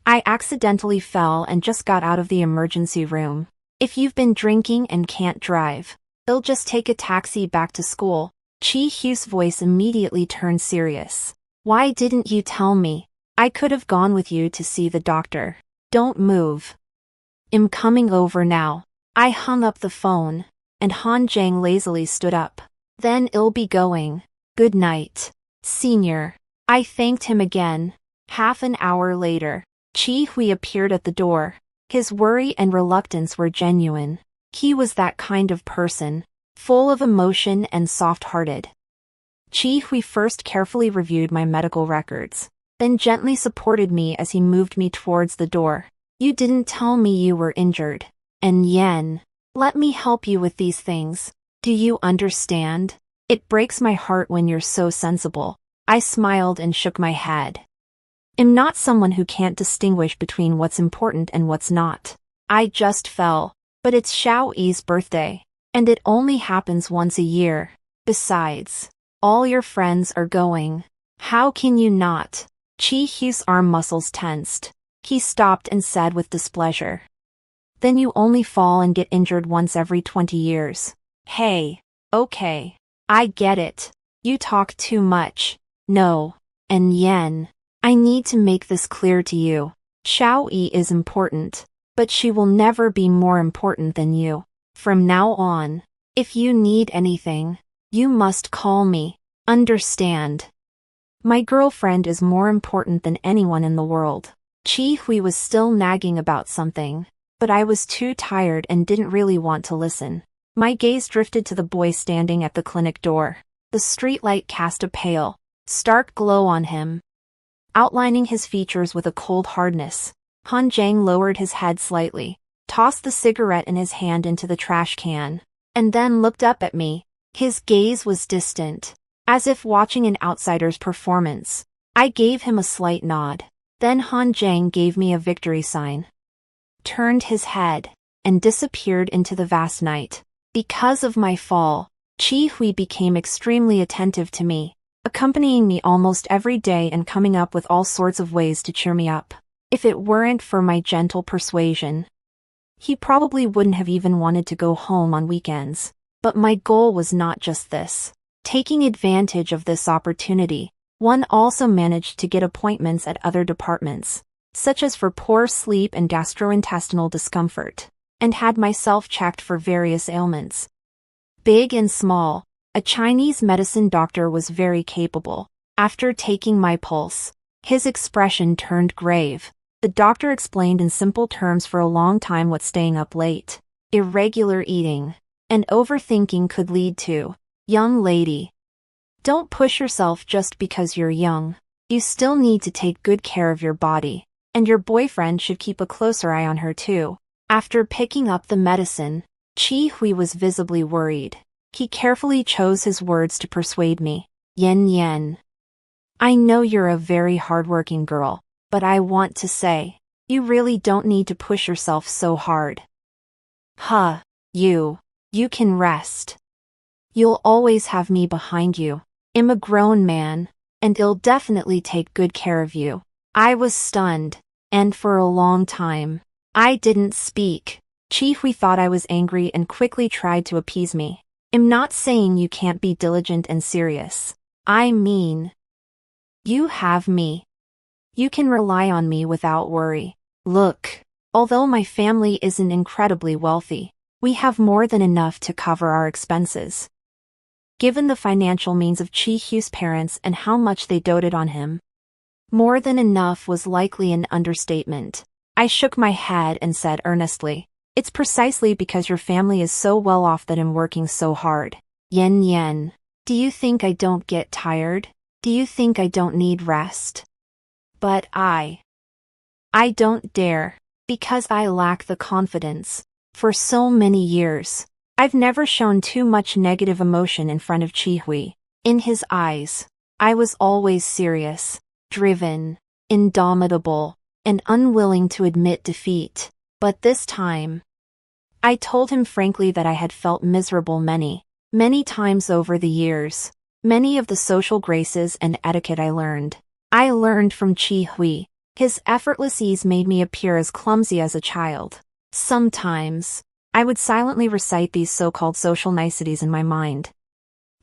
"I accidentally fell and just got out of the emergency room. If you've been drinking and can't drive, they'll just take a taxi back to school." Chi Hu's voice immediately turned serious. "Why didn't you tell me? I could have gone with you to see the doctor." "Don't move. I'm coming over now." I hung up the phone, and Han Jiang lazily stood up. "Then I'll be going. Good night, senior." I thanked him again. Half an hour later, Chi Hui appeared at the door. His worry and reluctance were genuine. He was that kind of person, full of emotion and soft-hearted. Chi Hui first carefully reviewed my medical records, then gently supported me as he moved me towards the door. You didn't tell me you were injured. And Yen, let me help you with these things. Do you understand? It breaks my heart when you're so sensible. I smiled and shook my head. I'm not someone who can't distinguish between what's important and what's not. I just fell. But it's Xiao Yi's birthday, and it only happens once a year. Besides, all your friends are going. How can you not? Chi Hui's arm muscles tensed. He stopped and said with displeasure. Then you only fall and get injured once every 20 years. Hey, okay. I get it. You talk too much. No. And Yen, I need to make this clear to you. Xiao Yi is important, but she will never be more important than you. From now on, if you need anything, you must call me. Understand? My girlfriend is more important than anyone in the world. Chi Hui was still nagging about something, but I was too tired and didn't really want to listen. My gaze drifted to the boy standing at the clinic door. The streetlight cast a pale, stark glow on him, outlining his features with a cold hardness. Han Zhang lowered his head slightly, tossed the cigarette in his hand into the trash can, and then looked up at me. His gaze was distant, as if watching an outsider's performance. I gave him a slight nod. Then Han Zhang gave me a victory sign, turned his head, and disappeared into the vast night. Because of my fall, Chi Hui became extremely attentive to me, accompanying me almost every day and coming up with all sorts of ways to cheer me up. If it weren't for my gentle persuasion, he probably wouldn't have even wanted to go home on weekends. But my goal was not just this. Taking advantage of this opportunity, one also managed to get appointments at other departments, such as for poor sleep and gastrointestinal discomfort, and had myself checked for various ailments. Big and small, a Chinese medicine doctor was very capable. After taking my pulse, his expression turned grave. The doctor explained in simple terms for a long time what staying up late, irregular eating, and overthinking could lead to. Young lady, don't push yourself just because you're young. You still need to take good care of your body, and your boyfriend should keep a closer eye on her too. After picking up the medicine, Chi Hui was visibly worried. He carefully chose his words to persuade me. Yen, I know you're a very hardworking girl, but I want to say, you really don't need to push yourself so hard. You can rest. You'll always have me behind you. I'm a grown man, and I'll definitely take good care of you. I was stunned, and for a long time, I didn't speak. Chi Hui thought I was angry and quickly tried to appease me. I'm not saying you can't be diligent and serious. I mean, you have me. You can rely on me without worry. Look, although my family isn't incredibly wealthy, we have more than enough to cover our expenses. Given the financial means of Chi Hui's parents and how much they doted on him, more than enough was likely an understatement. I shook my head and said earnestly, it's precisely because your family is so well off that I'm working so hard. Yen, do you think I don't get tired? Do you think I don't need rest? But I don't dare, because I lack the confidence. For so many years, I've never shown too much negative emotion in front of Chi Hui. In his eyes, I was always serious, driven, indomitable, and unwilling to admit defeat. But this time, I told him frankly that I had felt miserable many times over the years. Many of the social graces and etiquette I learned from Chi Hui. His effortless ease made me appear as clumsy as a child. Sometimes, I would silently recite these so-called social niceties in my mind,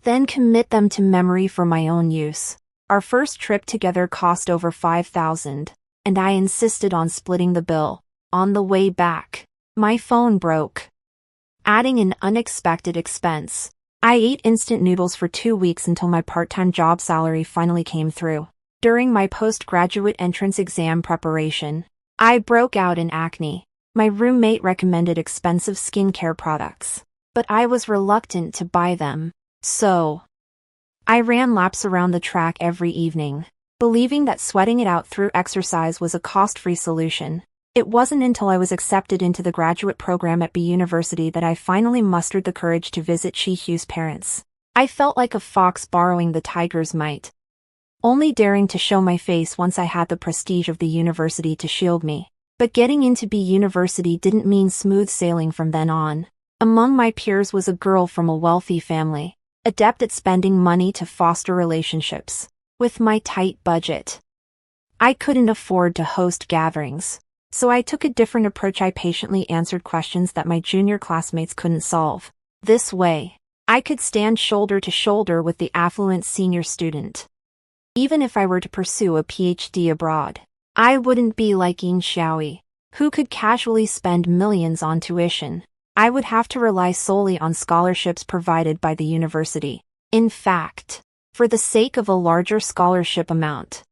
then commit them to memory for my own use. Our first trip together cost over 5,000, and I insisted on splitting the bill. On the way back, my phone broke, adding an unexpected expense. I ate instant noodles for 2 weeks until my part-time job salary finally came through. During my postgraduate entrance exam preparation, I broke out in acne. My roommate recommended expensive skincare products, but I was reluctant to buy them. So I ran laps around the track every evening, believing that sweating it out through exercise was a cost-free solution. It wasn't until I was accepted into the graduate program at B University that I finally mustered the courage to visit Chi-Hu's parents. I felt like a fox borrowing the tiger's might, only daring to show my face once I had the prestige of the university to shield me. But getting into B University didn't mean smooth sailing from then on. Among my peers was a girl from a wealthy family, adept at spending money to foster relationships. With my tight budget, I couldn't afford to host gatherings, so I took a different approach. I patiently answered questions that my junior classmates couldn't solve. This way, I could stand shoulder to shoulder with the affluent senior student. Even if I were to pursue a PhD abroad, I wouldn't be like Yin Xiaoyi, who could casually spend millions on tuition. I would have to rely solely on scholarships provided by the university. In fact, for the sake of a larger scholarship amount,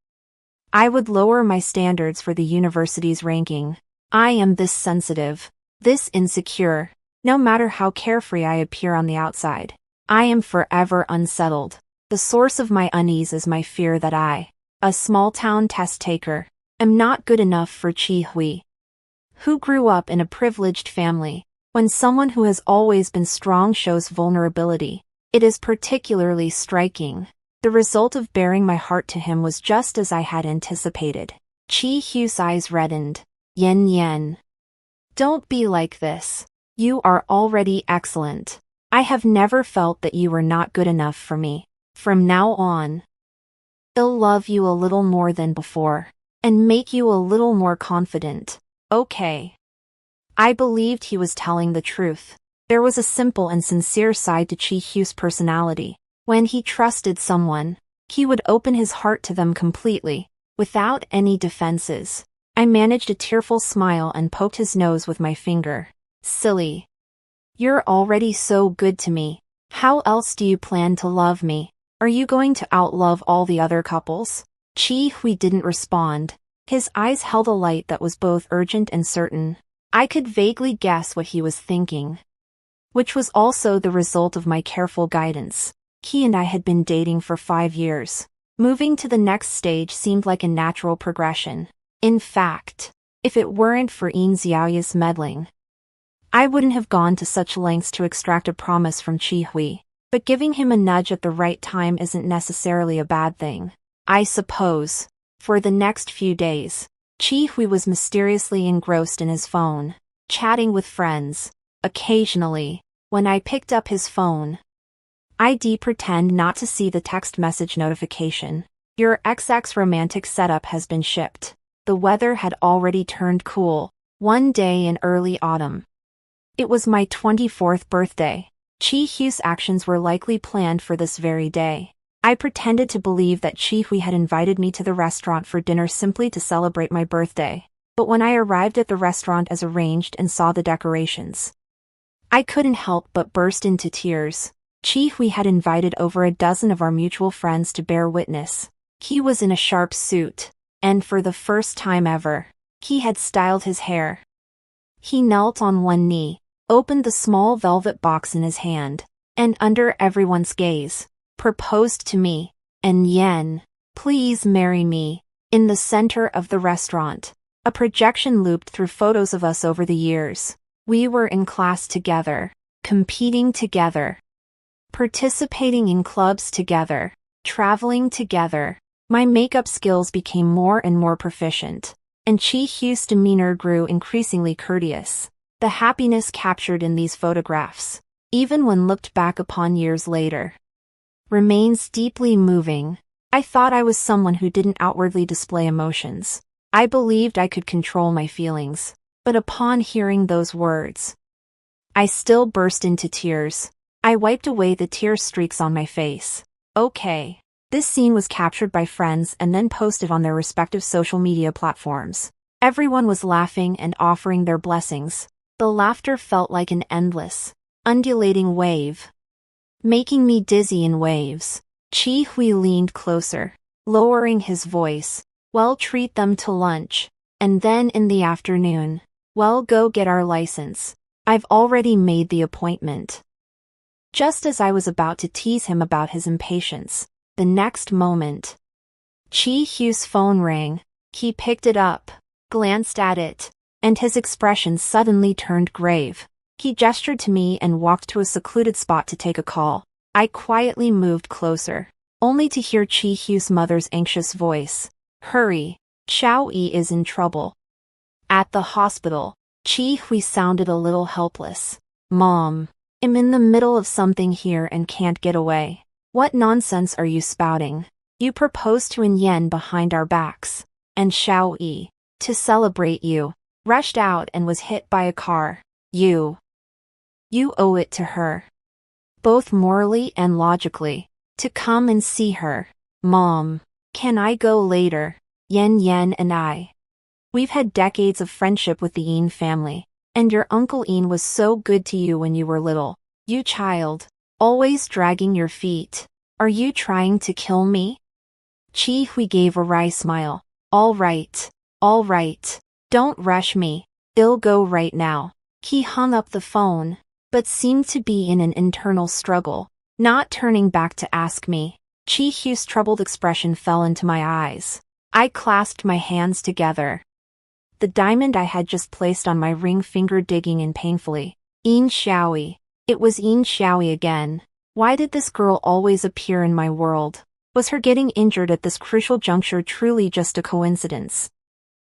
I would lower my standards for the university's ranking. I am this sensitive, this insecure. No matter how carefree I appear on the outside, I am forever unsettled. The source of my unease is my fear that I, a small-town test-taker, am not good enough for Chi-Hui, who grew up in a privileged family. When someone who has always been strong shows vulnerability, it is particularly striking. The result of baring my heart to him was just as I had anticipated. Chi-Hu's eyes reddened. Yen Yen. Don't be like this. You are already excellent. I have never felt that you were not good enough for me. From now on, I'll love you a little more than before, and make you a little more confident. Okay. I believed he was telling the truth. There was a simple and sincere side to Chi-Hu's personality. When he trusted someone, he would open his heart to them completely, without any defenses. I managed a tearful smile and poked his nose with my finger. Silly. You're already so good to me. How else do you plan to love me? Are you going to outlove all the other couples? Chi-Hui didn't respond. His eyes held a light that was both urgent and certain. I could vaguely guess what he was thinking, which was also the result of my careful guidance. He and I had been dating for 5 years. Moving to the next stage seemed like a natural progression. In fact, if it weren't for Yin Xiaoyi's meddling, I wouldn't have gone to such lengths to extract a promise from Chi-Hui. But giving him a nudge at the right time isn't necessarily a bad thing, I suppose. For the next few days, Chi-Hui was mysteriously engrossed in his phone, chatting with friends. Occasionally, when I picked up his phone, I'd pretend not to see the text message notification. Your XX romantic setup has been shipped. The weather had already turned cool. One day in early autumn. It was my 24th birthday. Chi-Hu's actions were likely planned for this very day. I pretended to believe that Chi-Hui had invited me to the restaurant for dinner simply to celebrate my birthday. But when I arrived at the restaurant as arranged and saw the decorations, I couldn't help but burst into tears. Chi-Hui had invited over a dozen of our mutual friends to bear witness. He was in a sharp suit, and for the first time ever, he had styled his hair. He knelt on one knee, opened the small velvet box in his hand, and under everyone's gaze, proposed to me. And Yen, please marry me. In the center of the restaurant, a projection looped through photos of us over the years. We were in class together, competing together, participating in clubs together, traveling together. My makeup skills became more and more proficient, and Chi-Hu's demeanor grew increasingly courteous. The happiness captured in these photographs, even when looked back upon years later, remains deeply moving. I thought I was someone who didn't outwardly display emotions. I believed I could control my feelings. But upon hearing those words, I still burst into tears. I wiped away the tear streaks on my face. Okay. This scene was captured by friends and then posted on their respective social media platforms. Everyone was laughing and offering their blessings. The laughter felt like an endless, undulating wave, making me dizzy in waves. Chi-Hui leaned closer, lowering his voice. Well, treat them to lunch. And then in the afternoon, Well, go get our license. I've already made the appointment. Just as I was about to tease him about his impatience, the next moment, Chi Hu's phone rang. He picked it up, glanced at it, and his expression suddenly turned grave. He gestured to me and walked to a secluded spot to take a call. I quietly moved closer, only to hear Chi Hu's mother's anxious voice. Hurry, Xiao-yi is in trouble. At the hospital, Chi Hui sounded a little helpless. Mom, I'm in the middle of something here and can't get away. What nonsense are you spouting? You proposed to Yin Yen behind our backs, and Xiao-yi, to celebrate you, rushed out and was hit by a car. You owe it to her, both morally and logically, to come and see her. Mom, can I go later? Yin Yen and we've had decades of friendship with the Yin family, and your Uncle Yin was so good to you when you were little. You child, always dragging your feet. Are you trying to kill me? Chi Hui gave a wry smile. All right, don't rush me. I'll go right now. He hung up the phone, but seemed to be in an internal struggle, not turning back to ask me. Chi Hu's troubled expression fell into my eyes. I clasped my hands together. The diamond I had just placed on my ring finger digging in painfully. Yin Xiaoyi. It was Yin Xiaoyi again. Why did this girl always appear in my world? Was her getting injured at this crucial juncture truly just a coincidence?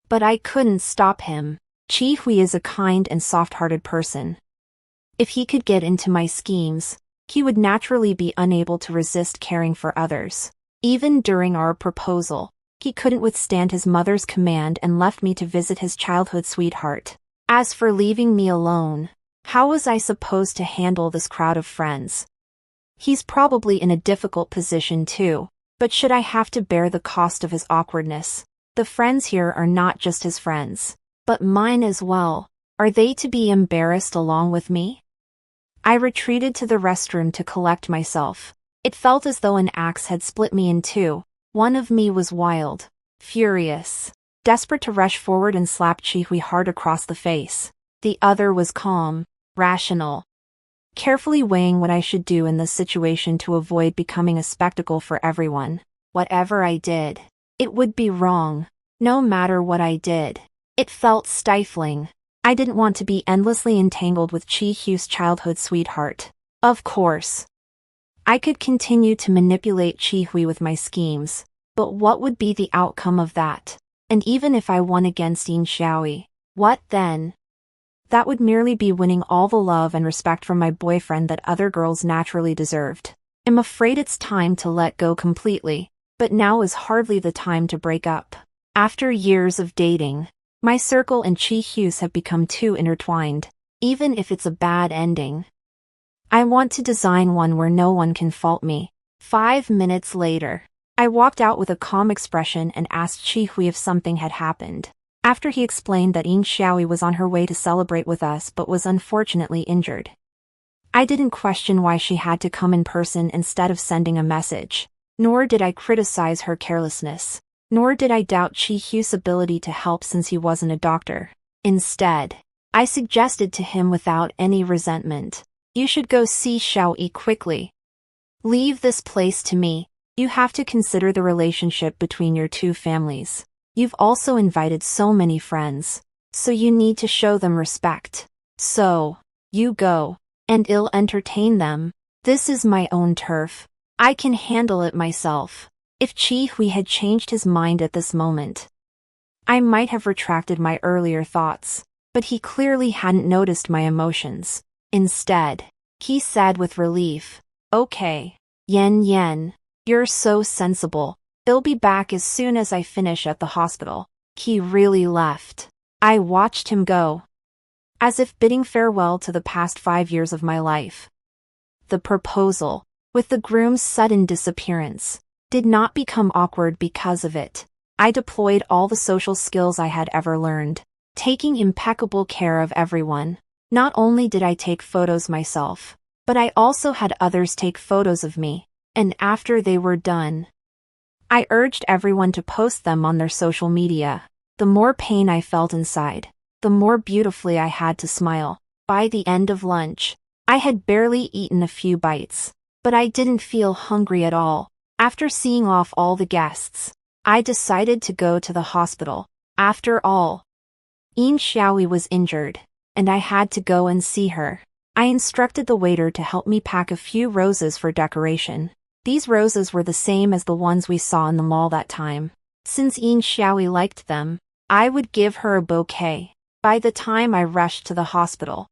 But I couldn't stop him. Chi Hui is a kind and soft-hearted person. If he could get into my schemes, he would naturally be unable to resist caring for others. Even during our proposal, he couldn't withstand his mother's command and left me to visit his childhood sweetheart. As for leaving me alone, how was I supposed to handle this crowd of friends? He's probably in a difficult position too, but should I have to bear the cost of his awkwardness? The friends here are not just his friends, but mine as well. Are they to be embarrassed along with me? I retreated to the restroom to collect myself. It felt as though an axe had split me in two. One of me was wild, furious, desperate to rush forward and slap Chi Hui hard across the face. The other was calm, rational, carefully weighing what I should do in this situation to avoid becoming a spectacle for everyone. Whatever I did, it would be wrong. No matter what I did, it felt stifling. I didn't want to be endlessly entangled with Chi Hu's childhood sweetheart. Of course, I could continue to manipulate Chi Hui with my schemes, but what would be the outcome of that? And even if I won against Yin Xiaoyi, what then? That would merely be winning all the love and respect from my boyfriend that other girls naturally deserved. I'm afraid it's time to let go completely, but now is hardly the time to break up. After years of dating, my circle and Chi Hu's have become too intertwined, even if it's a bad ending. I want to design one where no one can fault me. 5 minutes later, I walked out with a calm expression and asked Chi Hui if something had happened. After he explained that Yin Xiaoyi was on her way to celebrate with us but was unfortunately injured, I didn't question why she had to come in person instead of sending a message. Nor did I criticize her carelessness. Nor did I doubt Chi Hu's ability to help since he wasn't a doctor. Instead, I suggested to him without any resentment, "You should go see Xiao-yi quickly. Leave this place to me. You have to consider the relationship between your two families. You've also invited so many friends, so you need to show them respect. So, you go, and I'll entertain them. This is my own turf. I can handle it myself." If Chi Hui had changed his mind at this moment, I might have retracted my earlier thoughts, but he clearly hadn't noticed my emotions. Instead, he said with relief, "Okay, Yen, you're so sensible. I'll be back as soon as I finish at the hospital." He really left. I watched him go, as if bidding farewell to the past 5 years of my life. The proposal, with the groom's sudden disappearance, did not become awkward because of it. I deployed all the social skills I had ever learned, taking impeccable care of everyone. Not only did I take photos myself, but I also had others take photos of me, and after they were done, I urged everyone to post them on their social media. The more pain I felt inside, the more beautifully I had to smile. By the end of lunch, I had barely eaten a few bites, but I didn't feel hungry at all. After seeing off all the guests, I decided to go to the hospital. After all, Yin Xiaoyi was injured, and I had to go and see her. I instructed the waiter to help me pack a few roses for decoration. These roses were the same as the ones we saw in the mall that time. Since Yin Xiaoyi liked them, I would give her a bouquet. By the time I rushed to the hospital,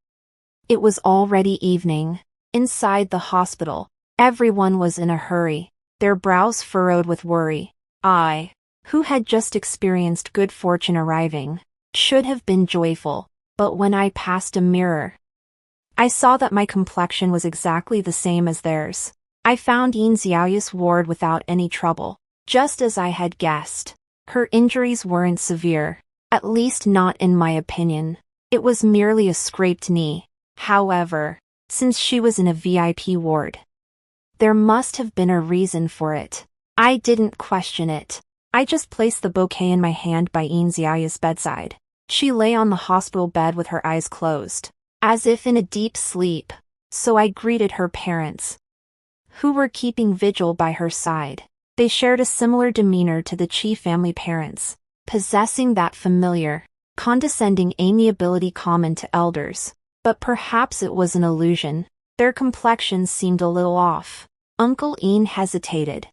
it was already evening. Inside the hospital, everyone was in a hurry, their brows furrowed with worry. I, who had just experienced good fortune arriving, should have been joyful, but when I passed a mirror, I saw that my complexion was exactly the same as theirs. I found Yin Xiaoyi's ward without any trouble. Just as I had guessed, her injuries weren't severe, at least not in my opinion. It was merely a scraped knee. However, since she was in a VIP ward, there must have been a reason for it. I didn't question it. I just placed the bouquet in my hand by Yin Xiaoyi's bedside. She lay on the hospital bed with her eyes closed, as if in a deep sleep, so I greeted her parents, who were keeping vigil by her side. They shared a similar demeanor to the Qi family parents, possessing that familiar, condescending amiability common to elders. But perhaps it was an illusion. Their complexions seemed a little off. Uncle Yin hesitated,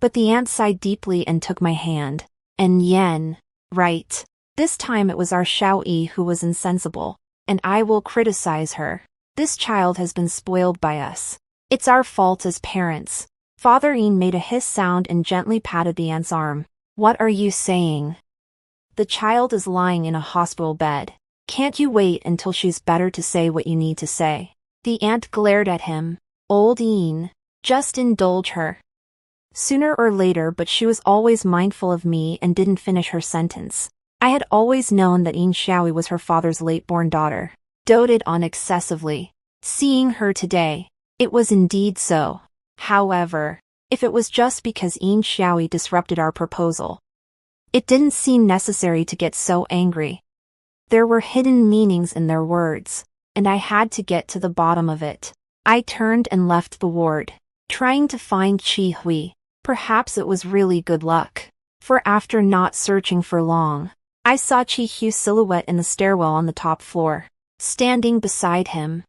but the aunt sighed deeply and took my hand. And Yen, right. This time it was our Xiaoyi who was insensible, and I will criticize her. This child has been spoiled by us. It's our fault as parents. Father Yin made a hiss sound and gently patted the aunt's arm. What are you saying? The child is lying in a hospital bed. Can't you wait until she's better to say what you need to say? The aunt glared at him. Old Yin, just indulge her. Sooner or later, but she was always mindful of me and didn't finish her sentence. I had always known that Yin Xiaoyi was her father's late-born daughter, doted on excessively. Seeing her today, it was indeed so. However, if it was just because Yin Xiaoyi disrupted our proposal, it didn't seem necessary to get so angry. There were hidden meanings in their words, and I had to get to the bottom of it. I turned and left the ward, trying to find Qi Hui. Perhaps it was really good luck, for after not searching for long, I saw Qi Hu's silhouette in the stairwell on the top floor. Standing beside him,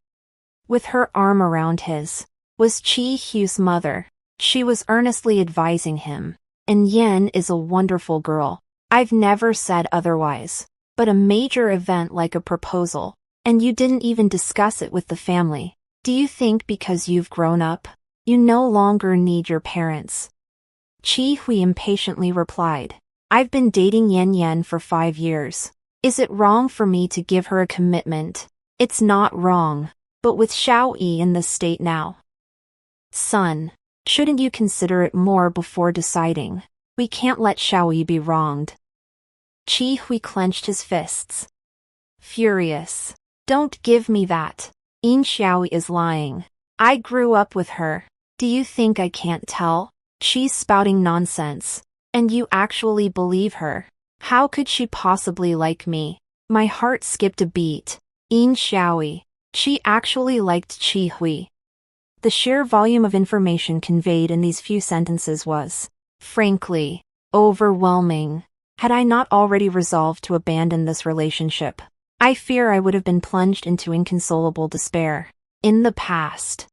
with her arm around his, was Qi Hu's mother. She was earnestly advising him. And Yen is a wonderful girl. I've never said otherwise. But a major event like a proposal, and you didn't even discuss it with the family. Do you think because you've grown up, you no longer need your parents? Qi Hui impatiently replied. I've been dating Yen for 5 years. Is it wrong for me to give her a commitment? It's not wrong. But with Xiaoyi in this state now, son, shouldn't you consider it more before deciding? We can't let Xiaoyi be wronged. Qi Hui clenched his fists. Furious. Don't give me that. Yin Xiaoyi is lying. I grew up with her. Do you think I can't tell? She's spouting nonsense. And you actually believe her. How could she possibly like me? My heart skipped a beat. Yin Xiaoyi. She actually liked Qi Hui. The sheer volume of information conveyed in these few sentences was, frankly, overwhelming. Had I not already resolved to abandon this relationship, I fear I would have been plunged into inconsolable despair. In the past,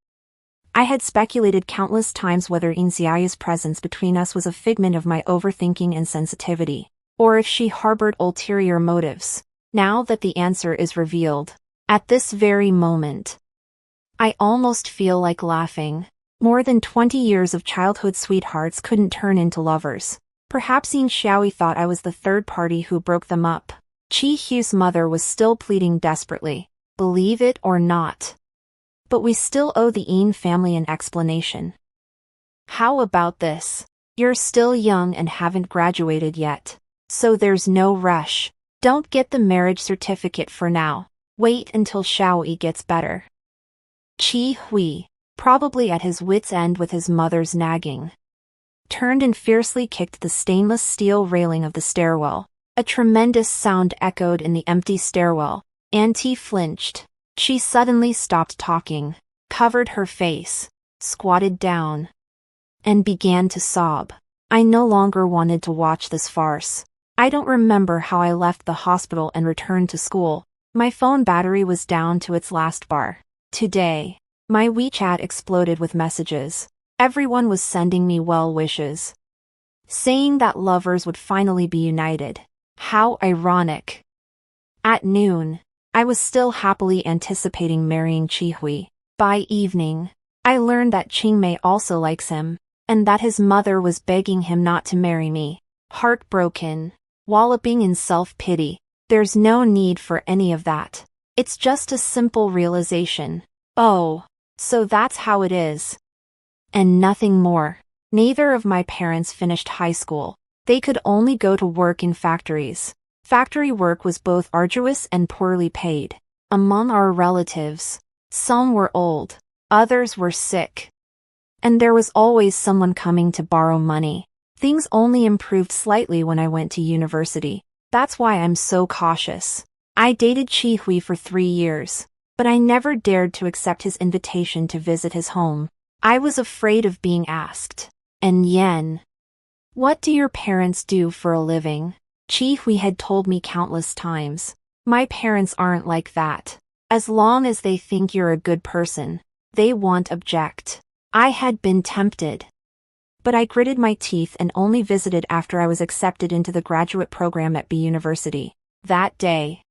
I had speculated countless times whether Yin Xiaoyi's presence between us was a figment of my overthinking and sensitivity, or if she harbored ulterior motives. Now that the answer is revealed, at this very moment, I almost feel like laughing. More than 20 years of childhood sweethearts couldn't turn into lovers. Perhaps Yin Xiaoyi thought I was the third party who broke them up. Qi Hu's mother was still pleading desperately. Believe it or not, but we still owe the Yin family an explanation. How about this? You're still young and haven't graduated yet, so there's no rush. Don't get the marriage certificate for now. Wait until Xiaoyi gets better. Qi Hui, probably at his wit's end with his mother's nagging, turned and fiercely kicked the stainless steel railing of the stairwell. A tremendous sound echoed in the empty stairwell. Auntie flinched. She suddenly stopped talking, covered her face, squatted down, and began to sob. I no longer wanted to watch this farce. I don't remember how I left the hospital and returned to school. My phone battery was down to its last bar. Today, my WeChat exploded with messages. Everyone was sending me well wishes, saying that lovers would finally be united. How ironic. At noon, I was still happily anticipating marrying Chihui. By evening, I learned that Qingmei also likes him, and that his mother was begging him not to marry me. Heartbroken, walloping in self-pity. There's no need for any of that. It's just a simple realization. Oh, so that's how it is. And nothing more. Neither of my parents finished high school. They could only go to work in factories. Factory work was both arduous and poorly paid. Among our relatives, some were old, others were sick. And there was always someone coming to borrow money. Things only improved slightly when I went to university. That's why I'm so cautious. I dated Chihui for 3 years, but I never dared to accept his invitation to visit his home. I was afraid of being asked. And Yen, what do your parents do for a living? Chihui had told me countless times. My parents aren't like that. As long as they think you're a good person, they won't object. I had been tempted, but I gritted my teeth and only visited after I was accepted into the graduate program at B University. That day,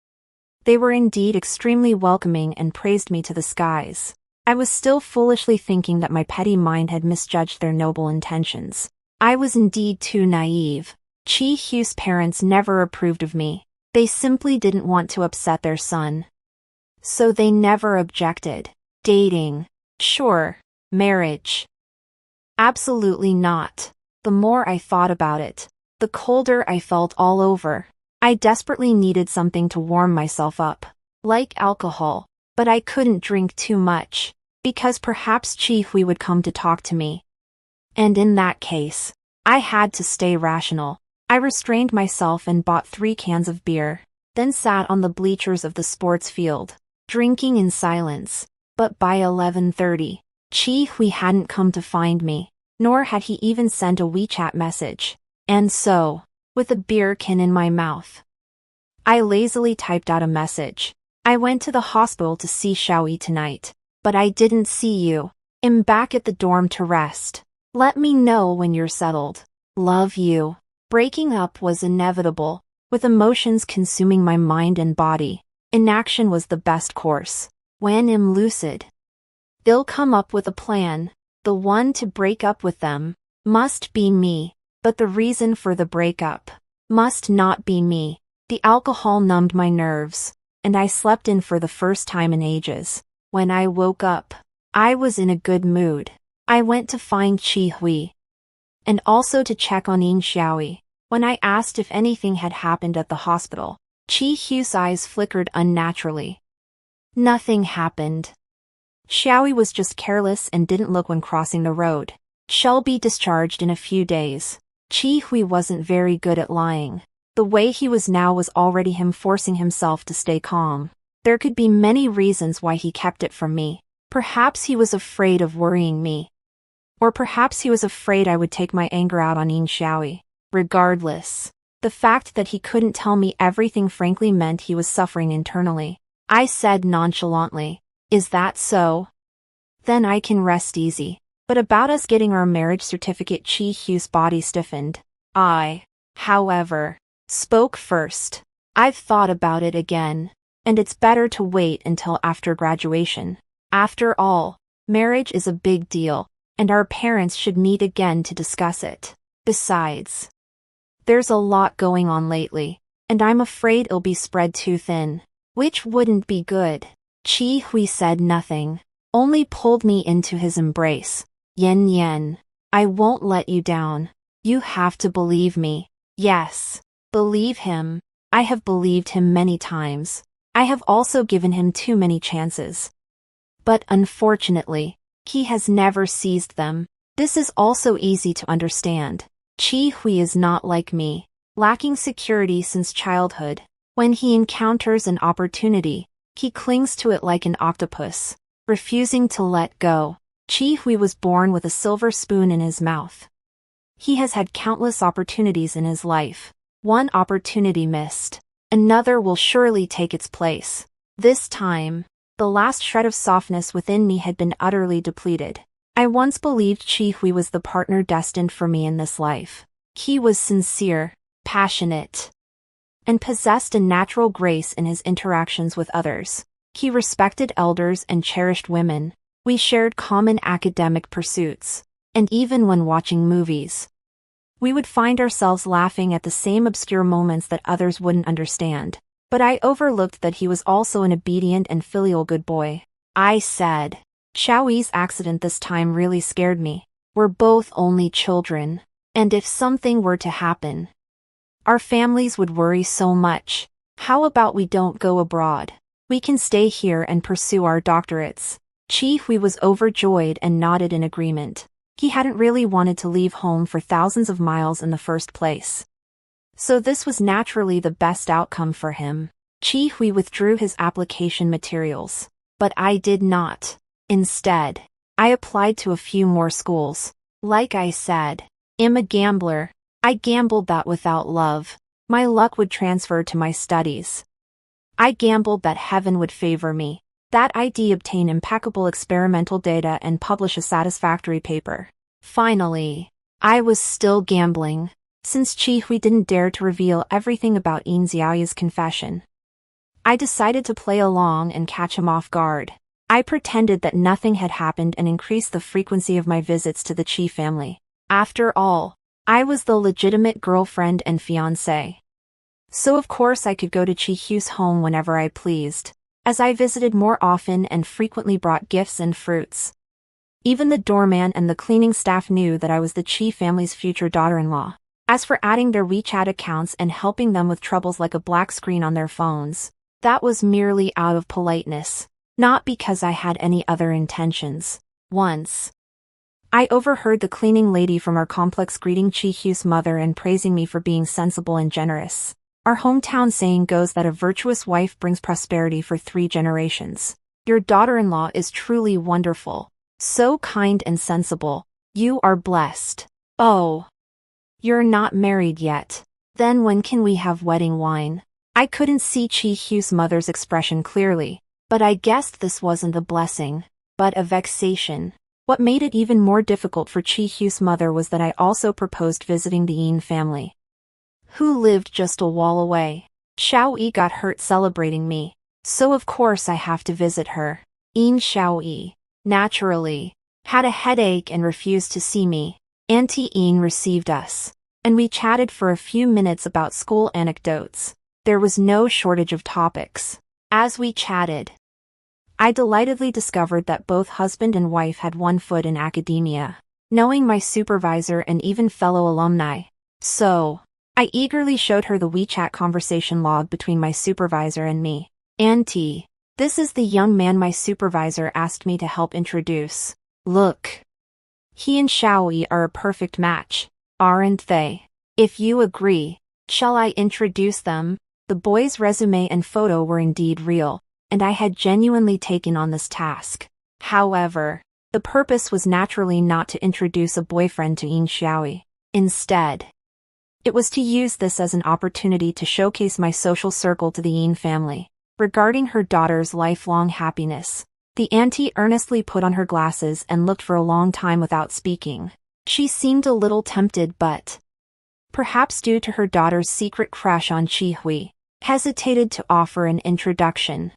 they were indeed extremely welcoming and praised me to the skies. I was still foolishly thinking that my petty mind had misjudged their noble intentions. I was indeed too naive. Chi Hu's parents never approved of me. They simply didn't want to upset their son. So they never objected. Dating. Sure. Marriage. Absolutely not. The more I thought about it, the colder I felt all over. I desperately needed something to warm myself up. Like alcohol. But I couldn't drink too much, because perhaps Chihui would come to talk to me. And in that case, I had to stay rational. I restrained myself and bought 3 cans of beer, then sat on the bleachers of the sports field, drinking in silence. But by 11:30, Chihui hadn't come to find me, nor had he even sent a WeChat message. And so, with a beer can in my mouth, I lazily typed out a message. I went to the hospital to see Xiaoyi tonight, but I didn't see you. I'm back at the dorm to rest. Let me know when you're settled. Love you. Breaking up was inevitable, with emotions consuming my mind and body. Inaction was the best course. When I'm lucid, they'll come up with a plan. The one to break up with them must be me, but the reason for the breakup must not be me. The alcohol numbed my nerves, and I slept in for the first time in ages. When I woke up, I was in a good mood. I went to find Chihui, and also to check on Yin Xiaoyi. When I asked if anything had happened at the hospital, Chihu's eyes flickered unnaturally. Nothing happened. Xiaoyi was just careless and didn't look when crossing the road. She'll be discharged in a few days. Chihui wasn't very good at lying. The way he was now was already him forcing himself to stay calm. There could be many reasons why he kept it from me. Perhaps he was afraid of worrying me. Or perhaps he was afraid I would take my anger out on Yin Xiaoyi. Regardless, the fact that he couldn't tell me everything frankly meant he was suffering internally. I said nonchalantly, "Is that so? Then I can rest easy." But about us getting our marriage certificate, Chihu's body stiffened. I, however, spoke first. I've thought about it again, and it's better to wait until after graduation. After all, marriage is a big deal, and our parents should meet again to discuss it. Besides, there's a lot going on lately, and I'm afraid it'll be spread too thin, which wouldn't be good. Chihui said nothing, only pulled me into his embrace. Yen, I won't let you down. You have to believe me. Yes, believe him. I have believed him many times. I have also given him too many chances. But unfortunately, he has never seized them. This is also easy to understand. Chihui is not like me. lacking security since childhood. When he encounters an opportunity, he clings to it like an octopus, refusing to let go. Chi-hui was born with a silver spoon in his mouth. He has had countless opportunities in his life. One opportunity missed. Another will surely take its place. This time, the last shred of softness within me had been utterly depleted. I once believed Chi-hui was the partner destined for me in this life. He was sincere, passionate, and possessed a natural grace in his interactions with others. He respected elders and cherished women. We shared common academic pursuits. And even when watching movies, we would find ourselves laughing at the same obscure moments that others wouldn't understand. But I overlooked that he was also an obedient and filial good boy. I said, Xiaoyi's accident this time really scared me. We're both only children. And if something were to happen, our families would worry so much. How about we don't go abroad? We can stay here and pursue our doctorates. Chi-hui was overjoyed and nodded in agreement. He hadn't really wanted to leave home for thousands of miles in the first place. So this was naturally the best outcome for him. Chi-hui withdrew his application materials. But I did not. Instead, I applied to a few more schools. Like I said, I'm a gambler. I gambled that without love, my luck would transfer to my studies. I gambled that heaven would favor me, that I'd obtain impeccable experimental data and publish a satisfactory paper. Finally, I was still gambling, since Chi-hui didn't dare to reveal everything about Yin Xiaoyi's confession. I decided to play along and catch him off guard. I pretended that nothing had happened and increased the frequency of my visits to the Chi family. After all, I was the legitimate girlfriend and fiancée. So of course I could go to Chi-hui's home whenever I pleased, as I visited more often and frequently brought gifts and fruits. Even the doorman and the cleaning staff knew that I was the Chi family's future daughter-in-law. As for adding their WeChat accounts and helping them with troubles like a black screen on their phones, that was merely out of politeness, not because I had any other intentions. Once, I overheard the cleaning lady from our complex greeting Chi-hui's mother and praising me for being sensible and generous. Our hometown saying goes that a virtuous wife brings prosperity for 3 generations. Your daughter-in-law is truly wonderful. So kind and sensible. You are blessed. Oh. You're not married yet. Then when can we have wedding wine? I couldn't see Chi-hui's mother's expression clearly, but I guessed this wasn't a blessing, but a vexation. What made it even more difficult for Chi-hui's mother was that I also proposed visiting the Yin family, who lived just a wall away. Xiaoyi got hurt celebrating me, so of course I have to visit her. Yin Xiaoyi, naturally, had a headache and refused to see me. Auntie Yin received us, and we chatted for a few minutes about school anecdotes. There was no shortage of topics. As we chatted, I delightedly discovered that both husband and wife had one foot in academia, knowing my supervisor and even fellow alumni. So, I eagerly showed her the WeChat conversation log between my supervisor and me. Auntie, this is the young man my supervisor asked me to help introduce. Look. He and Xiaoyi are a perfect match, aren't they? If you agree, shall I introduce them? The boy's resume and photo were indeed real, and I had genuinely taken on this task. However, the purpose was naturally not to introduce a boyfriend to Yin Xiaoyi. Instead, it was to use this as an opportunity to showcase my social circle to the Yin family. Regarding her daughter's lifelong happiness, the auntie earnestly put on her glasses and looked for a long time without speaking. She seemed a little tempted but, perhaps due to her daughter's secret crush on Chi-hui, hesitated to offer an introduction.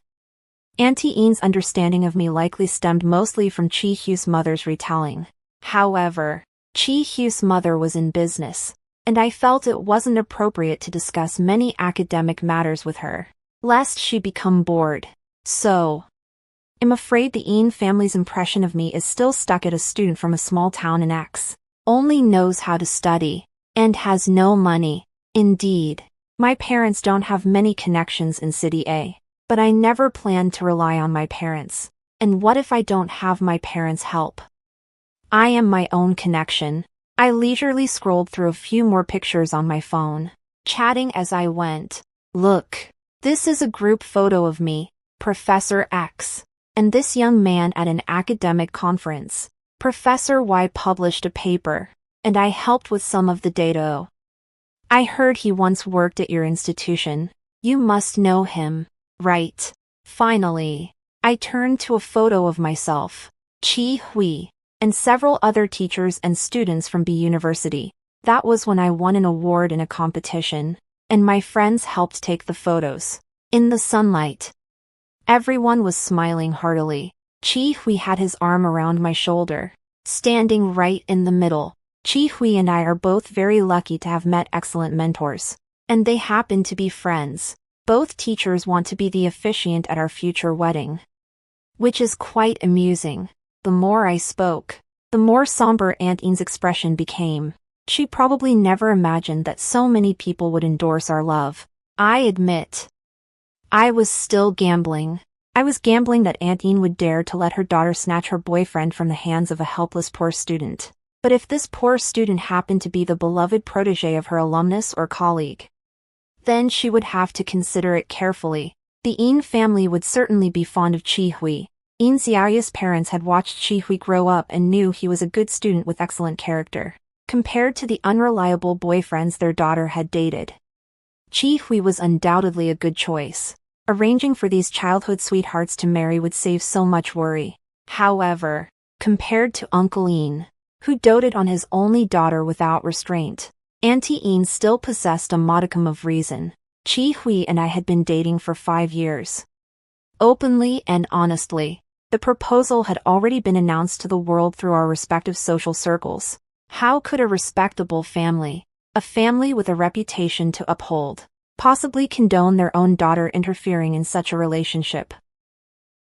Auntie Yin's understanding of me likely stemmed mostly from Chi-hui's mother's retelling. However, Chi-hui's mother was in business, and I felt it wasn't appropriate to discuss many academic matters with her, lest she become bored. So, I'm afraid the Yin family's impression of me is still stuck at a student from a small town in X. Only knows how to study, and has no money. Indeed, my parents don't have many connections in City A, but I never planned to rely on my parents. And what if I don't have my parents' help? I am my own connection. I leisurely scrolled through a few more pictures on my phone. chatting as I went. Look, this is a group photo of me, Professor X, and this young man at an academic conference. Professor Y published a paper, and I helped with some of the data. I heard he once worked at your institution. You must know him, right? Finally, I turned to a photo of myself, Chi Hui, and several other teachers and students from B University. That was when I won an award in a competition, and my friends helped take the photos. In the sunlight, everyone was smiling heartily. Chi Hui had his arm around my shoulder, standing right in the middle. Chi Hui and I are both very lucky to have met excellent mentors, and they happen to be friends. Both teachers want to be the officiant at our future wedding, which is quite amusing. The more I spoke, the more somber Aunt Ian's expression became. She probably never imagined that so many people would endorse our love. I admit, I was still gambling. I was gambling that Aunt Ian would dare to let her daughter snatch her boyfriend from the hands of a helpless poor student. But if this poor student happened to be the beloved protege of her alumnus or colleague, then she would have to consider it carefully. The Ian family would certainly be fond of Chi Hui. Ian Xiaoya's parents had watched Chi Hui grow up and knew he was a good student with excellent character, compared to the unreliable boyfriends their daughter had dated. Chi Hui was undoubtedly a good choice. Arranging for these childhood sweethearts to marry would save so much worry. However, compared to Uncle Ian, who doted on his only daughter without restraint, Auntie Ian still possessed a modicum of reason. Chi Hui and I had been dating for 5 years. Openly and honestly, the proposal had already been announced to the world through our respective social circles. How could a respectable family, a family with a reputation to uphold, possibly condone their own daughter interfering in such a relationship?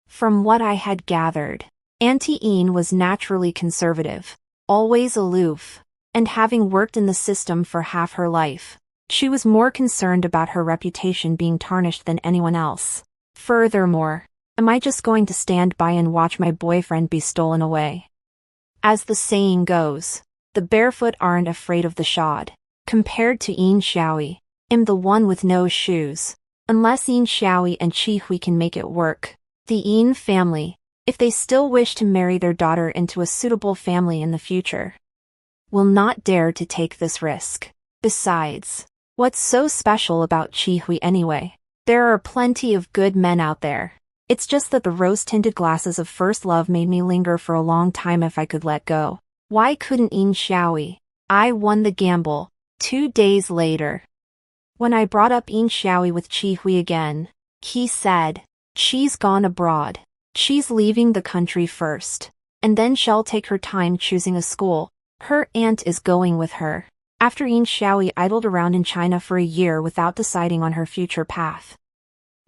From what I had gathered, Auntie Ian was naturally conservative, always aloof, and having worked in the system for half her life, she was more concerned about her reputation being tarnished than anyone else. Furthermore, am I just going to stand by and watch my boyfriend be stolen away? As the saying goes, the barefoot aren't afraid of the shod. Compared to Ian Xiaoyi, I'm the one with no shoes. Unless Ian Xiaoyi and Chi Hui can make it work, the Ian family, if they still wish to marry their daughter into a suitable family in the future, will not dare to take this risk. Besides, what's so special about Chi Hui anyway? There are plenty of good men out there. It's just that the rose-tinted glasses of first love made me linger for a long time if I could let go. Why couldn't Ian Xiaoyi? I won the gamble. 2 days later, when I brought up Ian Xiaoyi with Chi Hui again, he said, "She's gone abroad. She's leaving the country first, and then she'll take her time choosing a school. Her aunt is going with her." After Ian Xiaoyi idled around in China for a year without deciding on her future path,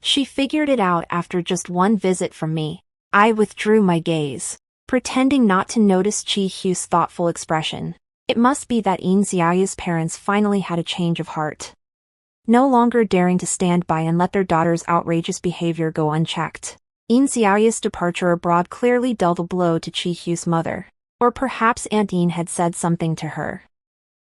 she figured it out after just one visit from me. I withdrew my gaze, pretending not to notice Chi Hui's thoughtful expression. It must be that Ian Xiaoya's parents finally had a change of heart, no longer daring to stand by and let their daughter's outrageous behavior go unchecked. Ian Xiaoya's departure abroad clearly dealt a blow to Chi Hui's mother, or perhaps Aunt Ian had said something to her,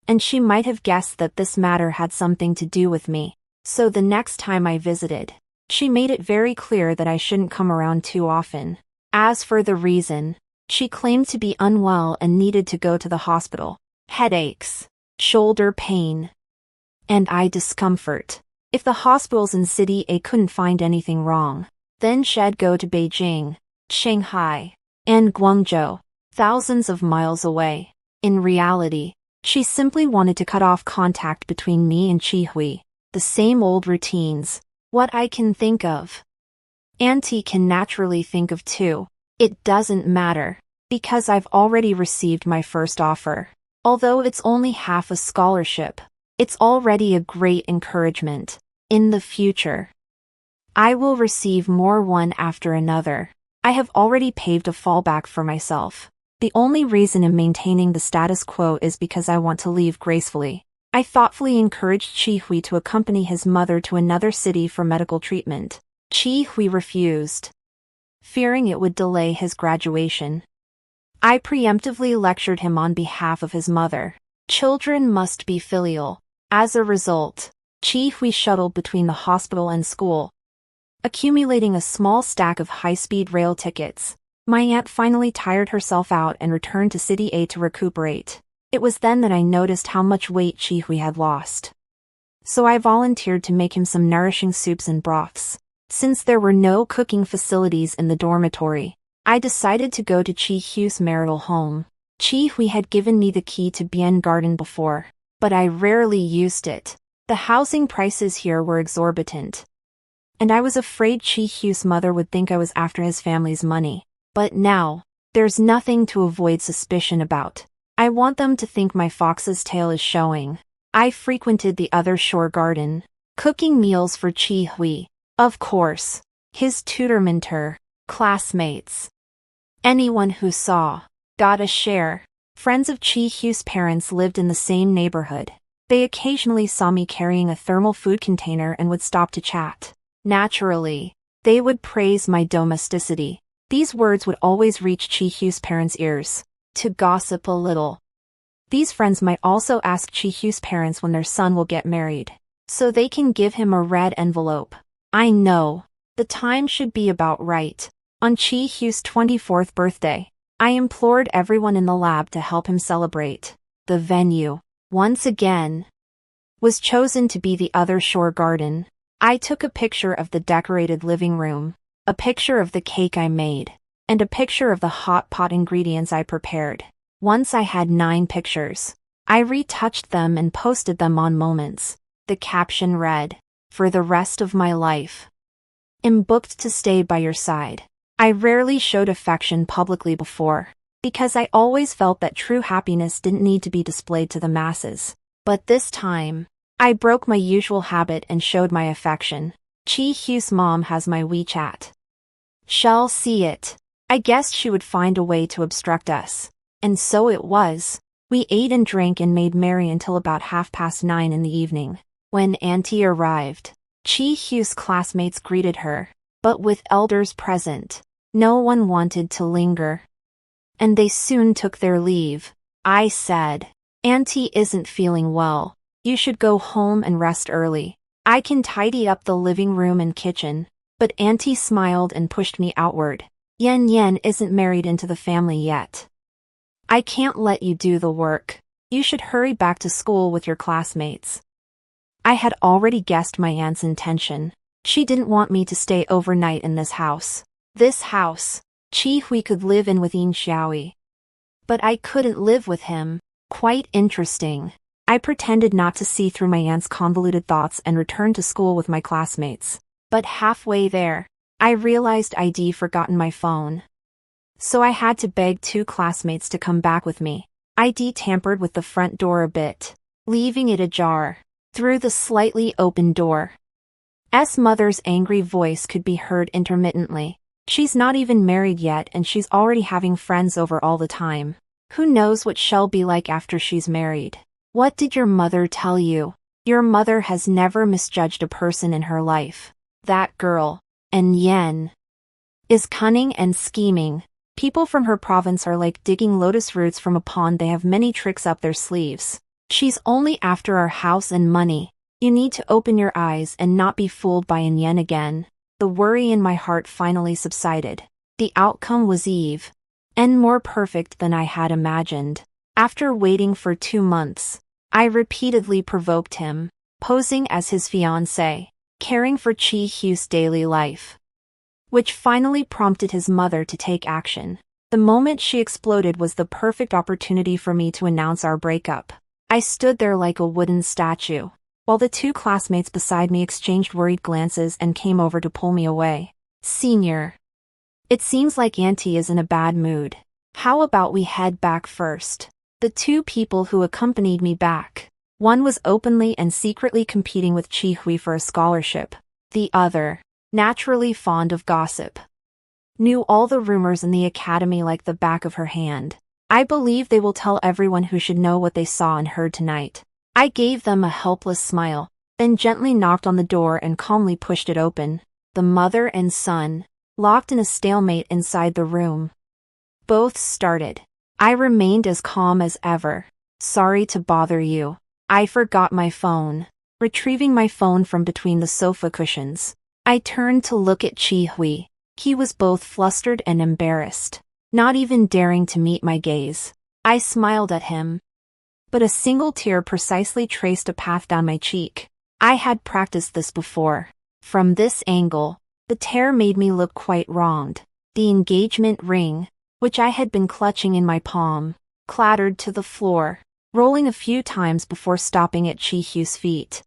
and she might have guessed that this matter had something to do with me. So the next time I visited, she made it very clear that I shouldn't come around too often. As for the reason, she claimed to be unwell and needed to go to the hospital. Headaches, shoulder pain, and eye discomfort. If the hospitals in City A couldn't find anything wrong, then she'd go to Beijing, Shanghai, and Guangzhou, thousands of miles away. In reality, she simply wanted to cut off contact between me and Chi Hui. The same old routines. What I can think of, Auntie can naturally think of too. It doesn't matter, because I've already received my first offer. Although it's only half a scholarship, it's already a great encouragement. In the future, I will receive more one after another. I have already paved a fallback for myself. The only reason I'm maintaining the status quo is because I want to leave gracefully. I thoughtfully encouraged Chi Hui to accompany his mother to another city for medical treatment. Chi Hui refused, fearing it would delay his graduation. I preemptively lectured him on behalf of his mother. Children must be filial. As a result, Chi Hui shuttled between the hospital and school, accumulating a small stack of high-speed rail tickets. My aunt finally tired herself out and returned to City A to recuperate. It was then that I noticed how much weight Chi Hui had lost. So I volunteered to make him some nourishing soups and broths. Since there were no cooking facilities in the dormitory, I decided to go to Chi Hui's marital home. Chi Hui had given me the key to Bien Garden before, but I rarely used it. The housing prices here were exorbitant, and I was afraid Chi Hui's mother would think I was after his family's money. But now, there's nothing to avoid suspicion about. I want them to think my fox's tail is showing. I frequented the other shore garden, cooking meals for Chi Hui, of course, his tutor mentor, classmates. Anyone who saw, got a share. Friends of Chi Hui's parents lived in the same neighborhood. They occasionally saw me carrying a thermal food container and would stop to chat. Naturally, they would praise my domesticity. These words would always reach Chi Hui's parents' ears. To gossip a little. These friends might also ask Chi Hui's parents when their son will get married, so they can give him a red envelope. I know. The time should be about right. On Chi Hui's 24th birthday, I implored everyone in the lab to help him celebrate. The venue, once again, was chosen to be the other shore garden. I took a picture of the decorated living room, a picture of the cake I made, and a picture of the hot pot ingredients I prepared. Once I had 9 pictures. I retouched them and posted them on Moments. The caption read, "For the rest of my life, I'm booked to stay by your side." I rarely showed affection publicly before, because I always felt that true happiness didn't need to be displayed to the masses. But this time, I broke my usual habit and showed my affection. Chi Hui's mom has my WeChat. Shall see it. I guessed she would find a way to obstruct us. And so it was. We ate and drank and made merry until about 9:30 in the evening. When Auntie arrived, Chi Hui's classmates greeted her, but with elders present, no one wanted to linger. And they soon took their leave. I said, "Auntie isn't feeling well. You should go home and rest early. I can tidy up the living room and kitchen." But Auntie smiled and pushed me outward. "Yen Yen isn't married into the family yet. I can't let you do the work. You should hurry back to school with your classmates." I had already guessed my aunt's intention. She didn't want me to stay overnight in this house. This house, Chi Hui could live in with Yin Xiaoyi. But I couldn't live with him. Quite interesting. I pretended not to see through my aunt's convoluted thoughts and returned to school with my classmates. But halfway there, I realized I'd forgotten my phone. So I had to beg 2 classmates to come back with me. I'd tampered with the front door a bit, leaving it ajar. Through the slightly open door, S mother's angry voice could be heard intermittently. "She's not even married yet and she's already having friends over all the time. Who knows what she'll be like after she's married? What did your mother tell you? Your mother has never misjudged a person in her life. That girl, and Yen, is cunning and scheming. People from her province are like digging lotus roots from a pond. They have many tricks up their sleeves. She's only after our house and money. You need to open your eyes and not be fooled by an Yen again." The worry in my heart finally subsided. The outcome was Eve, and more perfect than I had imagined. After waiting for 2 months, I repeatedly provoked him, posing as his fiancé, caring for Chi Hui's daily life, which finally prompted his mother to take action. The moment she exploded was the perfect opportunity for me to announce our breakup. I stood there like a wooden statue, while the 2 classmates beside me exchanged worried glances and came over to pull me away. "Senior, it seems like Auntie is in a bad mood. How about we head back first?" The 2 people who accompanied me back, one was openly and secretly competing with Chi Hui for a scholarship. The other, naturally fond of gossip, knew all the rumors in the academy like the back of her hand. I believe they will tell everyone who should know what they saw and heard tonight. I gave them a helpless smile, then gently knocked on the door and calmly pushed it open. The mother and son, locked in a stalemate inside the room, both started. I remained as calm as ever. "Sorry to bother you. I forgot my phone." retrieving my phone from between the sofa cushions. I turned to look at Chi Hui. He was both flustered and embarrassed, not even daring to meet my gaze. I smiled at him, but a single tear precisely traced a path down my cheek. I had practiced this before. From this angle, the tear made me look quite wronged. The engagement ring, which I had been clutching in my palm, clattered to the floor, rolling a few times before stopping at Chi Hu's feet.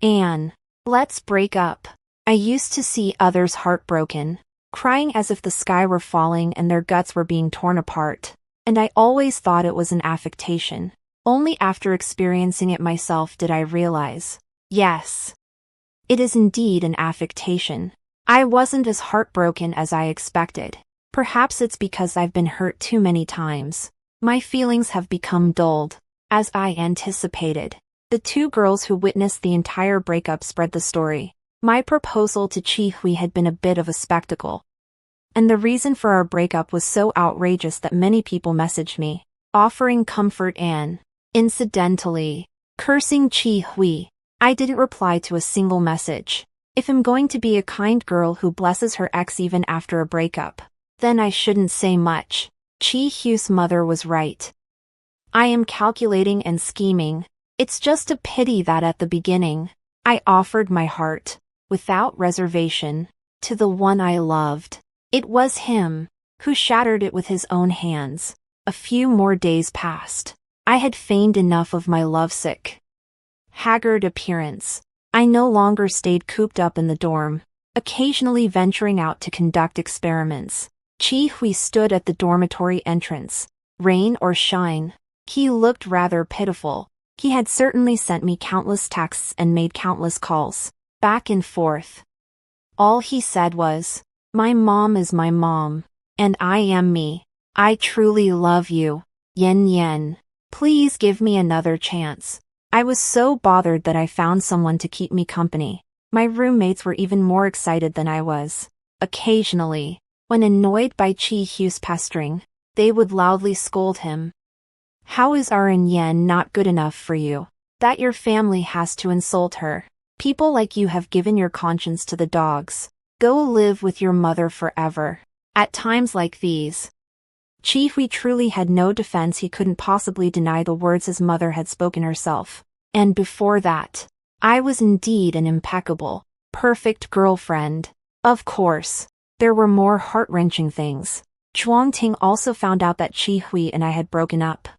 "Anne, let's break up." I used to see others heartbroken, crying as if the sky were falling and their guts were being torn apart, and I always thought it was an affectation. Only after experiencing it myself did I realize, yes, it is indeed an affectation. I wasn't as heartbroken as I expected. Perhaps it's because I've been hurt too many times. My feelings have become dulled, as I anticipated. The two girls who witnessed the entire breakup spread the story. My proposal to Chi Hui had been a bit of a spectacle, and the reason for our breakup was so outrageous that many people messaged me, offering comfort and, incidentally, cursing Chi Hui. I didn't reply to a single message. If I'm going to be a kind girl who blesses her ex even after a breakup, then I shouldn't say much. Chi Hu's mother was right. I am calculating and scheming. It's just a pity that at the beginning, I offered my heart, without reservation, to the one I loved. It was him who shattered it with his own hands. A few more days passed. I had feigned enough of my lovesick, haggard appearance. I no longer stayed cooped up in the dorm, occasionally venturing out to conduct experiments. Chi Hui stood at the dormitory entrance. Rain or shine, he looked rather pitiful. He had certainly sent me countless texts and made countless calls, back and forth. All he said was, "My mom is my mom, and I am me. I truly love you, Yen Yen. Please give me another chance." I was so bothered that I found someone to keep me company. My roommates were even more excited than I was. Occasionally, when annoyed by Chi Hu's pestering, they would loudly scold him. "How is RN Yen not good enough for you, that your family has to insult her? People like you have given your conscience to the dogs. Go live with your mother forever." At times like these, Chi Hui truly had no defense. He couldn't possibly deny the words his mother had spoken herself. And before that, I was indeed an impeccable, perfect girlfriend. Of course, there were more heart-wrenching things. Zhuangting also found out that Chi Hui and I had broken up.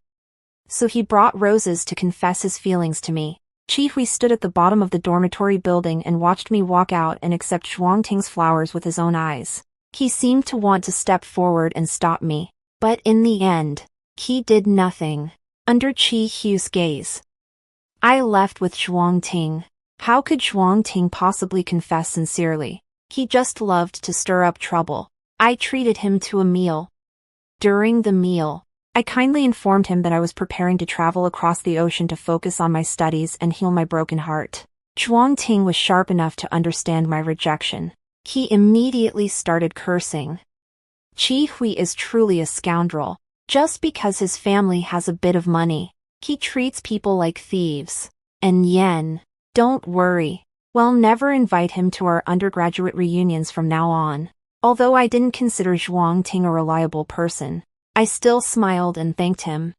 So he brought roses to confess his feelings to me. Chi Hui stood at the bottom of the dormitory building and watched me walk out and accept Zhuangting's flowers with his own eyes. He seemed to want to step forward and stop me, but in the end, he did nothing. Under Chi Hu's gaze, I left with Zhuangting. How could Zhuangting possibly confess sincerely? He just loved to stir up trouble. I treated him to a meal. During the meal, I kindly informed him that I was preparing to travel across the ocean to focus on my studies and heal my broken heart. Zhuangting was sharp enough to understand my rejection. He immediately started cursing. Chi Hui is truly a scoundrel. Just because his family has a bit of money, he treats people like thieves. And Yen, don't worry. We'll never invite him to our undergraduate reunions from now on. Although I didn't consider Zhuangting a reliable person, I still smiled and thanked him.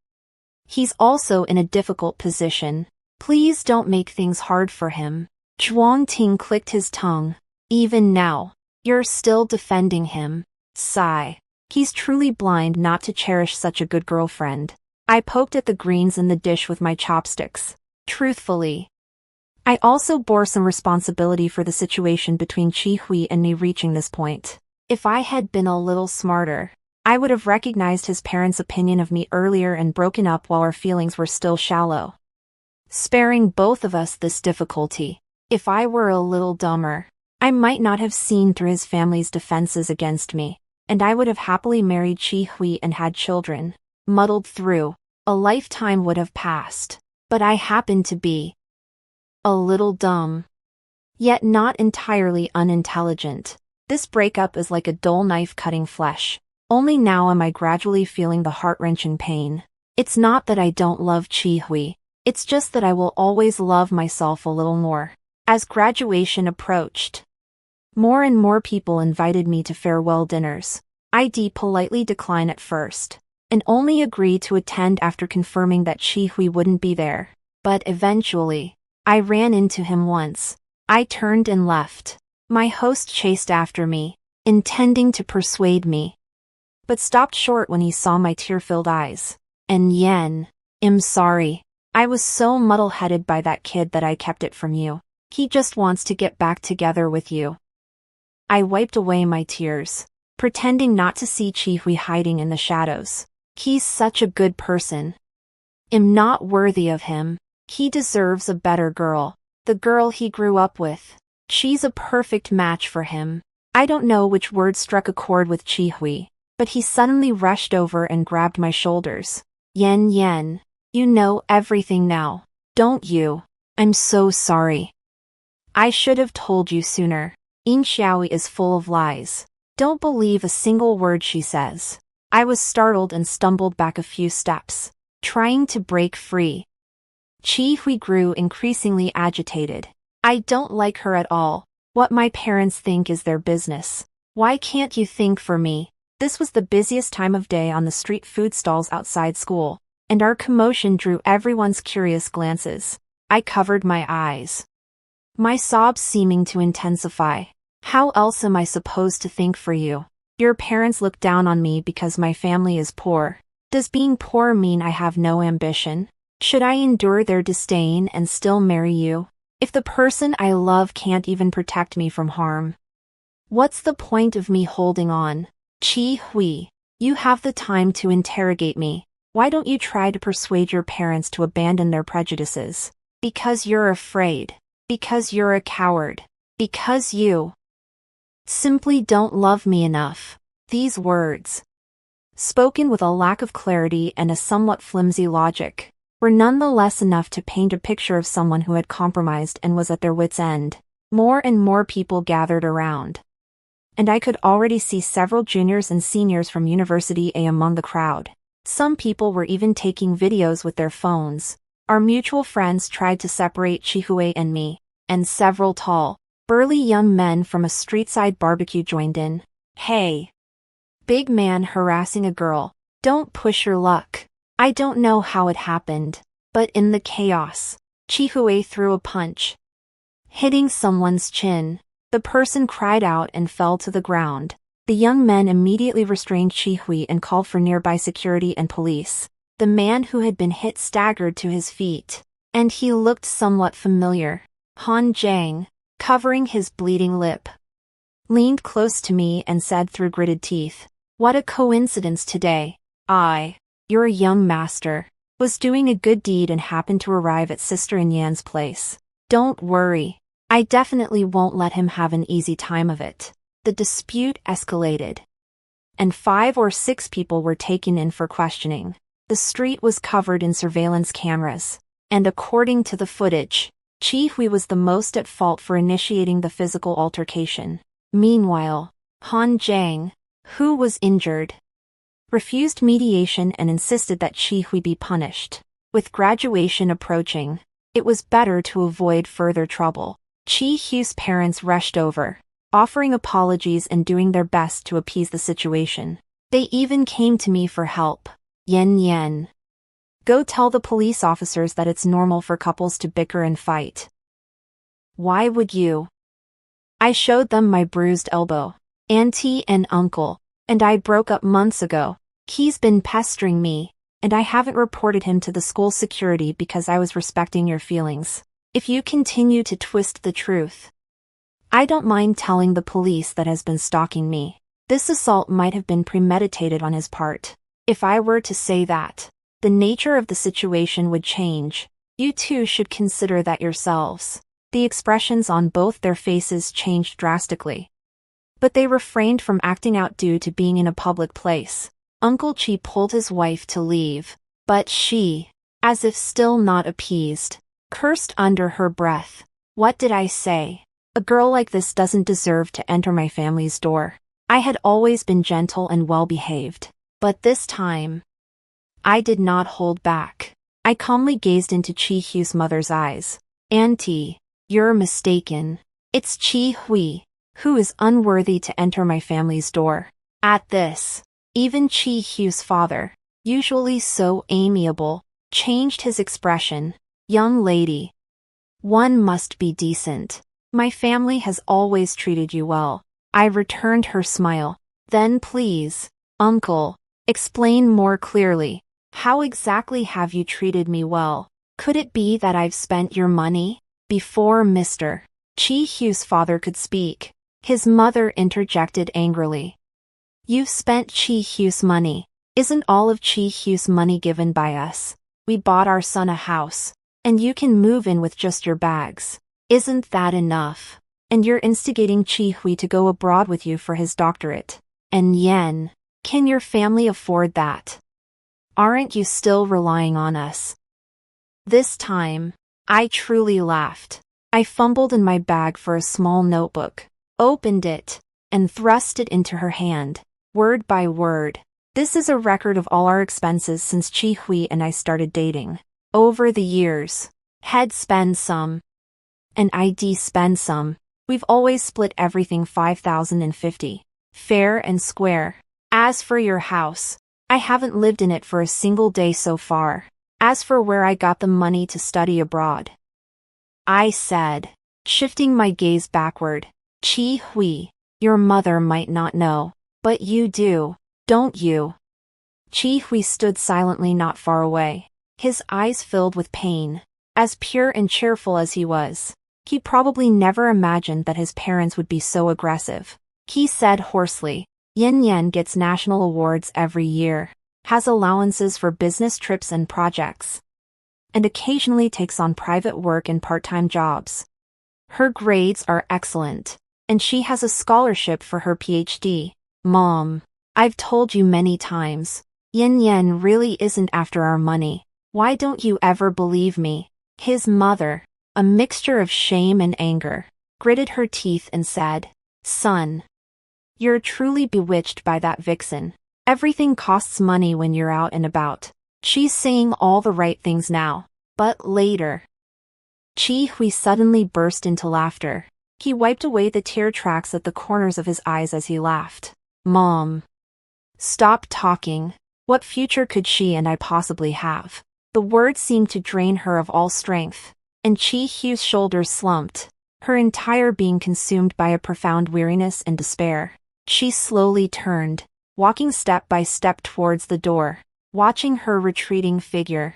He's also in a difficult position. Please don't make things hard for him. Zhuangting clicked his tongue. Even now, you're still defending him. Sigh. He's truly blind not to cherish such a good girlfriend. I poked at the greens in the dish with my chopsticks. Truthfully, I also bore some responsibility for the situation between Chi Hui and me reaching this point. If I had been a little smarter, I would have recognized his parents' opinion of me earlier and broken up while our feelings were still shallow, sparing both of us this difficulty. If I were a little dumber, I might not have seen through his family's defenses against me, and I would have happily married Chi Hui and had children. Muddled through, a lifetime would have passed. But I happened to be a little dumb, yet not entirely unintelligent. This breakup is like a dull knife cutting flesh. Only now am I gradually feeling the heart-wrenching pain. It's not that I don't love Chi Hui. It's just that I will always love myself a little more. As graduation approached, more and more people invited me to farewell dinners. I'd politely decline at first, and only agree to attend after confirming that Chihui wouldn't be there. But eventually, I ran into him once. I turned and left. My host chased after me, intending to persuade me, but stopped short when he saw my tear-filled eyes. And Yen, I'm sorry. I was so muddle-headed by that kid that I kept it from you. He just wants to get back together with you. I wiped away my tears, pretending not to see Chihui hiding in the shadows. He's such a good person. I'm not worthy of him. He deserves a better girl. The girl he grew up with. She's a perfect match for him. I don't know which word struck a chord with Chihui, but he suddenly rushed over and grabbed my shoulders. Yen, you know everything now, don't you? I'm so sorry. I should have told you sooner. Xiaoyi is full of lies. Don't believe a single word she says. I was startled and stumbled back a few steps, trying to break free. Chihui grew increasingly agitated. I don't like her at all. What my parents think is their business. Why can't you think for me? This was the busiest time of day on the street food stalls outside school, and our commotion drew everyone's curious glances. I covered my eyes, my sobs seeming to intensify. How else am I supposed to think for you? Your parents look down on me because my family is poor. Does being poor mean I have no ambition? Should I endure their disdain and still marry you? If the person I love can't even protect me from harm, what's the point of me holding on? Chihui, you have the time to interrogate me. Why don't you try to persuade your parents to abandon their prejudices? Because you're afraid. Because you're a coward. Because you simply don't love me enough. These words, spoken with a lack of clarity and a somewhat flimsy logic, were nonetheless enough to paint a picture of someone who had compromised and was at their wits' end. More and more people gathered around, and I could already see several juniors and seniors from University A among the crowd. Some people were even taking videos with their phones. Our mutual friends tried to separate Chihui and me, and several tall, burly young men from a street-side barbecue joined in. Hey! Big man harassing a girl. Don't push your luck. I don't know how it happened, but in the chaos, Chihui threw a punch, hitting someone's chin. The person cried out and fell to the ground. The young men immediately restrained Chihui and called for nearby security and police. The man who had been hit staggered to his feet, and he looked somewhat familiar. Han Jiang, covering his bleeding lip, leaned close to me and said through gritted teeth, "What a coincidence today. Your young master, was doing a good deed and happened to arrive at Sister Yan's place. Don't worry. I definitely won't let him have an easy time of it." The dispute escalated, and 5 or 6 people were taken in for questioning. The street was covered in surveillance cameras, and according to the footage, Chihui was the most at fault for initiating the physical altercation. Meanwhile, Han Jiang, who was injured, refused mediation and insisted that Chihui be punished. With graduation approaching, it was better to avoid further trouble. Chihui's parents rushed over, offering apologies and doing their best to appease the situation. They even came to me for help. Yen. Go tell the police officers that it's normal for couples to bicker and fight. Why would you? I showed them my bruised elbow. Auntie and uncle and I broke up months ago. He's been pestering me, and I haven't reported him to the school security because I was respecting your feelings. If you continue to twist the truth, I don't mind telling the police that has been stalking me. This assault might have been premeditated on his part. If I were to say that, the nature of the situation would change. You two should consider that yourselves. The expressions on both their faces changed drastically, but they refrained from acting out due to being in a public place. Uncle Chi pulled his wife to leave, but she, as if still not appeased, cursed under her breath. What did I say? A girl like this doesn't deserve to enter my family's door. I had always been gentle and well-behaved, but this time, I did not hold back. I calmly gazed into Chi-Hu's mother's eyes. Auntie, you're mistaken. It's Chi-Hui, who is unworthy to enter my family's door. At this, even Chi-Hu's father, usually so amiable, changed his expression. Young lady, one must be decent. My family has always treated you well. I returned her smile. Then please, uncle, explain more clearly. How exactly have you treated me well? Could it be that I've spent your money? Before Mr. Chi-Hu's father could speak, his mother interjected angrily. You've spent Chi-Hu's money. Isn't all of Chi-Hu's money given by us? We bought our son a house, and you can move in with just your bags. Isn't that enough? And you're instigating Chi-Hui to go abroad with you for his doctorate. And yen, can your family afford that? Aren't you still relying on us? This time, I truly laughed. I fumbled in my bag for a small notebook, opened it, and thrust it into her hand, word by word. This is a record of all our expenses since Chi-Hui and I started dating. Over the years, head spend some, and ID spend some. We've always split everything 5,050. Fair and square. As for your house, I haven't lived in it for a single day so far. As for where I got the money to study abroad, I said, shifting my gaze backward, Chi-Hui, your mother might not know, but you do, don't you? Chi-Hui stood silently not far away, his eyes filled with pain. As pure and cheerful as he was, he probably never imagined that his parents would be so aggressive. He said hoarsely, Yin Yen gets national awards every year, has allowances for business trips and projects, and occasionally takes on private work and part-time jobs. Her grades are excellent, and she has a scholarship for her PhD. Mom, I've told you many times, Yin Yen really isn't after our money. Why don't you ever believe me? His mother, a mixture of shame and anger, gritted her teeth and said, Son, you're truly bewitched by that vixen. Everything costs money when you're out and about. She's saying all the right things now, but later. Chi-Hui suddenly burst into laughter. He wiped away the tear tracks at the corners of his eyes as he laughed. Mom, stop talking. What future could she and I possibly have? The words seemed to drain her of all strength, and Chi-Hu's shoulders slumped, her entire being consumed by a profound weariness and despair. She slowly turned, walking step by step towards the door, watching her retreating figure.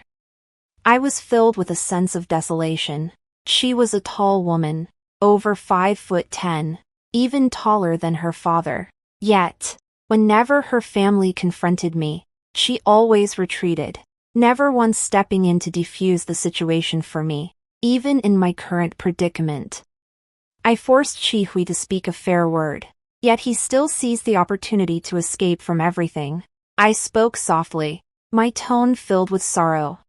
I was filled with a sense of desolation. She was a tall woman, over 5'10", even taller than her father. Yet, whenever her family confronted me, she always retreated, never once stepping in to defuse the situation for me, even in my current predicament. I forced Chi-Hui to speak a fair word, yet he still seized the opportunity to escape from everything. I spoke softly, my tone filled with sorrow.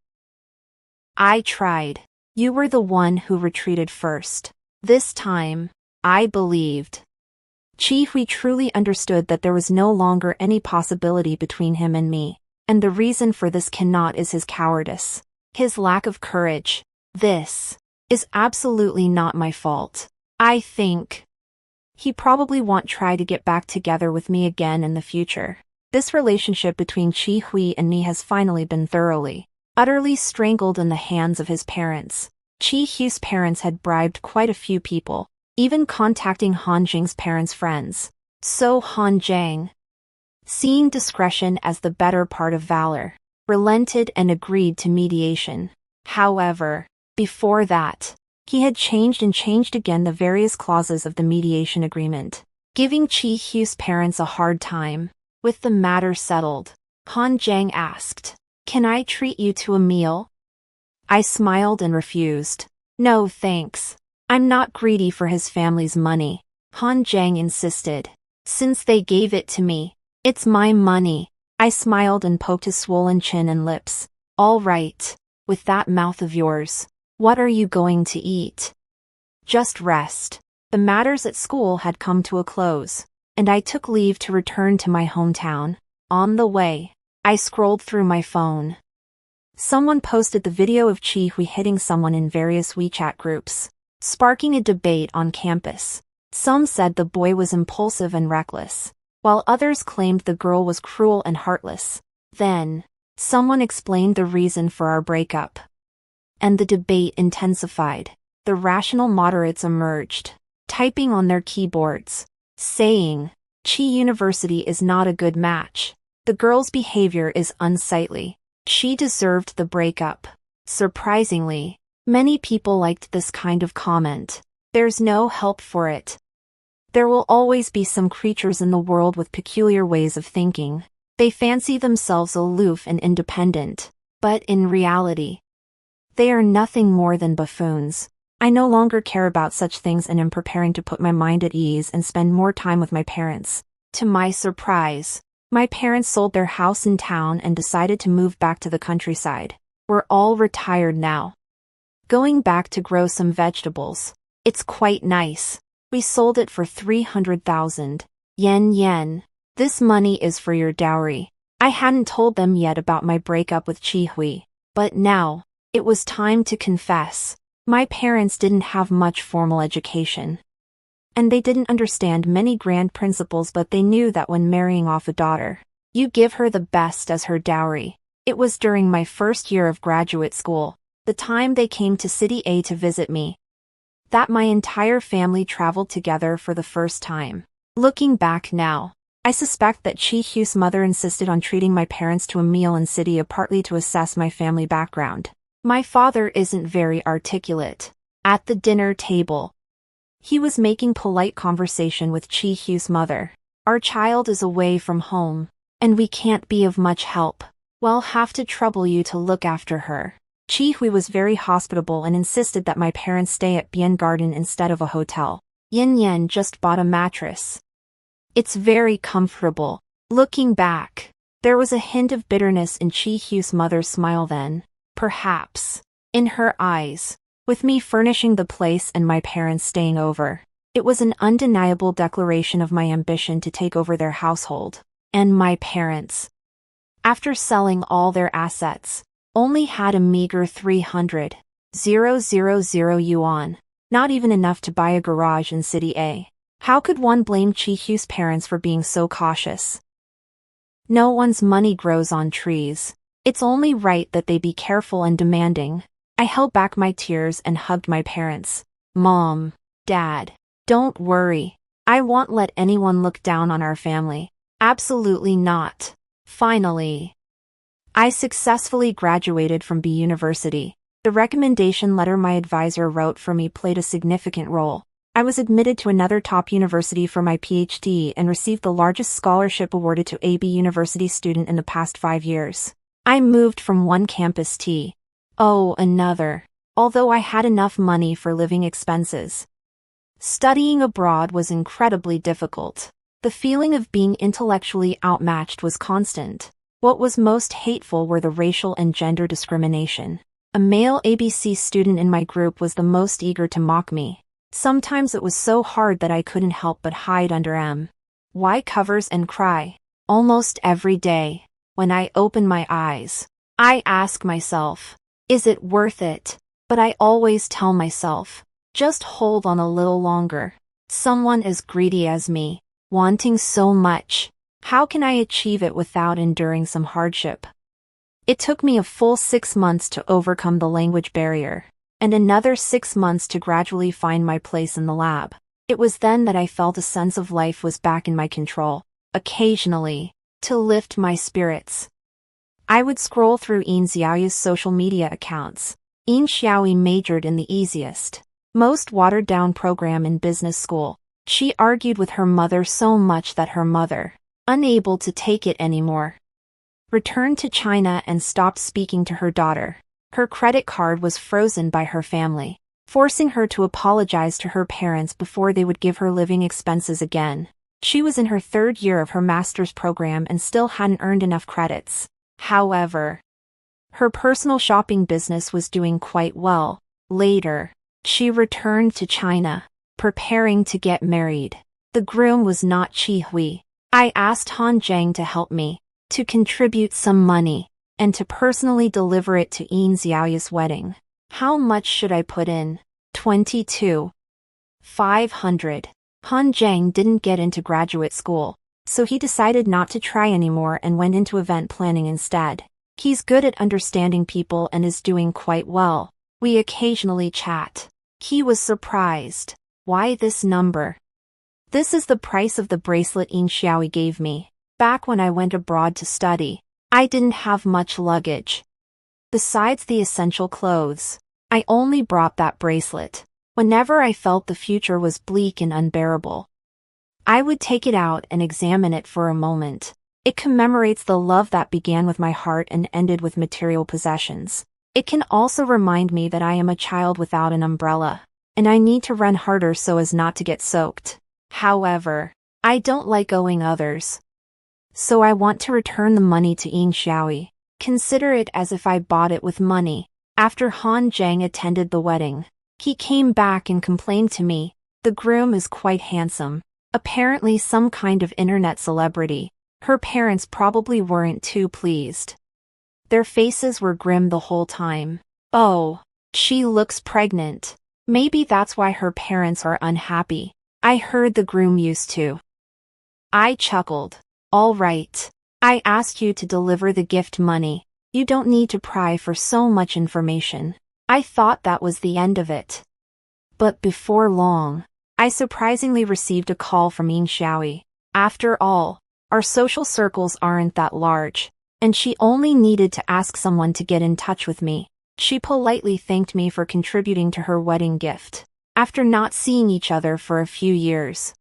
I tried. You were the one who retreated first. This time, I believed. Chi-Hui truly understood that there was no longer any possibility between him and me, and the reason for this cannot is his cowardice, his lack of courage. This is absolutely not my fault. I think he probably won't try to get back together with me again in the future. This relationship between Chi-Hui and me has finally been thoroughly, utterly strangled in the hands of his parents. Chi-Hu's parents had bribed quite a few people, even contacting Han Jing's parents' friends. So Han Jing, seeing discretion as the better part of valor, relented and agreed to mediation. However, before that, he had changed and changed again the various clauses of the mediation agreement, giving Chi-Hu's parents a hard time. With the matter settled, Han Jing asked, Can I treat you to a meal? I smiled and refused. No thanks. I'm not greedy for his family's money, Han Jing insisted. Since they gave it to me, it's my money. I smiled and poked his swollen chin and lips. All right, with that mouth of yours, what are you going to eat? Just rest. The matters at school had come to a close, and I took leave to return to my hometown. On the way, I scrolled through my phone. Someone posted the video of Chi Hui hitting someone in various WeChat groups, sparking a debate on campus. Some said the boy was impulsive and reckless, while others claimed the girl was cruel and heartless. Then, someone explained the reason for our breakup, and the debate intensified. The rational moderates emerged, typing on their keyboards, saying, "Chi University is not a good match. The girl's behavior is unsightly. She deserved the breakup." Surprisingly, many people liked this kind of comment. There's no help for it. There will always be some creatures in the world with peculiar ways of thinking. They fancy themselves aloof and independent, but in reality, they are nothing more than buffoons. I no longer care about such things and am preparing to put my mind at ease and spend more time with my parents. To my surprise, my parents sold their house in town and decided to move back to the countryside. We're all retired now. Going back to grow some vegetables. It's quite nice. We sold it for 300,000 yen. This money is for your dowry. I hadn't told them yet about my breakup with Chi Hui, but now, it was time to confess. My parents didn't have much formal education, and they didn't understand many grand principles, but they knew that when marrying off a daughter, you give her the best as her dowry. It was during my first year of graduate school, the time they came to City A to visit me, that my entire family traveled together for the first time. Looking back now, I suspect that Chi Hui's mother insisted on treating my parents to a meal in City A partly to assess my family background. My father isn't very articulate. At the dinner table, he was making polite conversation with Chi Hui's mother. "Our child is away from home, and we can't be of much help. We'll have to trouble you to look after her." Chi Hui was very hospitable and insisted that my parents stay at Bien Garden instead of a hotel. Yin just bought a mattress. It's very comfortable. Looking back, there was a hint of bitterness in Chi Hui's mother's smile then. Perhaps, in her eyes, with me furnishing the place and my parents staying over, it was an undeniable declaration of my ambition to take over their household. And my parents, after selling all their assets, only had a meager 300,000 yuan, not even enough to buy a garage in City A. How could one blame Chi Hui's parents for being so cautious? No one's money grows on trees. It's only right that they be careful and demanding. I held back my tears and hugged my parents. "Mom, Dad, don't worry. I won't let anyone look down on our family. Absolutely not." Finally, I successfully graduated from B University. The recommendation letter my advisor wrote for me played a significant role. I was admitted to another top university for my PhD and received the largest scholarship awarded to a B University student in the past 5 years. I moved from one campus to another, although I had enough money for living expenses. Studying abroad was incredibly difficult. The feeling of being intellectually outmatched was constant. What was most hateful were the racial and gender discrimination. A male ABC student in my group was the most eager to mock me. Sometimes it was so hard that I couldn't help but hide under my covers and cry. Almost every day, when I open my eyes, I ask myself, is it worth it? But I always tell myself, just hold on a little longer. Someone as greedy as me, wanting so much, how can I achieve it without enduring some hardship? It took me a full 6 months to overcome the language barrier, and another 6 months to gradually find my place in the lab. It was then that I felt a sense of life was back in my control. Occasionally, to lift my spirits, I would scroll through Yin Xiaoyi's social media accounts. Yin Xiaoyi majored in the easiest, most watered-down program in business school. She argued with her mother so much that her mother, unable to take it anymore, returned to China and stopped speaking to her daughter. Her credit card was frozen by her family, forcing her to apologize to her parents before they would give her living expenses again. She was in her 3rd year of her master's program and still hadn't earned enough credits. However, her personal shopping business was doing quite well. Later, she returned to China, preparing to get married. The groom was not Chi Hui. I asked Han Zhang to help me, to contribute some money. and to personally deliver it to Yin Xiaoya's wedding. How much should I put in? 22,500. Han Zhang didn't get into graduate school, so he decided not to try anymore and went into event planning instead. He's good at understanding people and is doing quite well. We occasionally chat. He was surprised. Why this number? This is the price of the bracelet Yin Xiaoyi gave me. Back when I went abroad to study, I didn't have much luggage. Besides the essential clothes, I only brought that bracelet. Whenever I felt the future was bleak and unbearable, I would take it out and examine it for a moment. It commemorates the love that began with my heart and ended with material possessions. It can also remind me that I am a child without an umbrella, and I need to run harder so as not to get soaked. However, I don't like owing others, so I want to return the money to Yin Xiaoyi. Consider it as if I bought it with money. After Han Zhang attended the wedding, he came back and complained to me. The groom is quite handsome, apparently some kind of internet celebrity. Her parents probably weren't too pleased. Their faces were grim the whole time. Oh, she looks pregnant. Maybe that's why her parents are unhappy. I heard the groom used to. I chuckled. All right. I asked you to deliver the gift money. You don't need to pry for so much information. I thought that was the end of it. But before long, I surprisingly received a call from Yin Xiaoyi. After all, our social circles aren't that large, and she only needed to ask someone to get in touch with me. She politely thanked me for contributing to her wedding gift. After not seeing each other for a few years,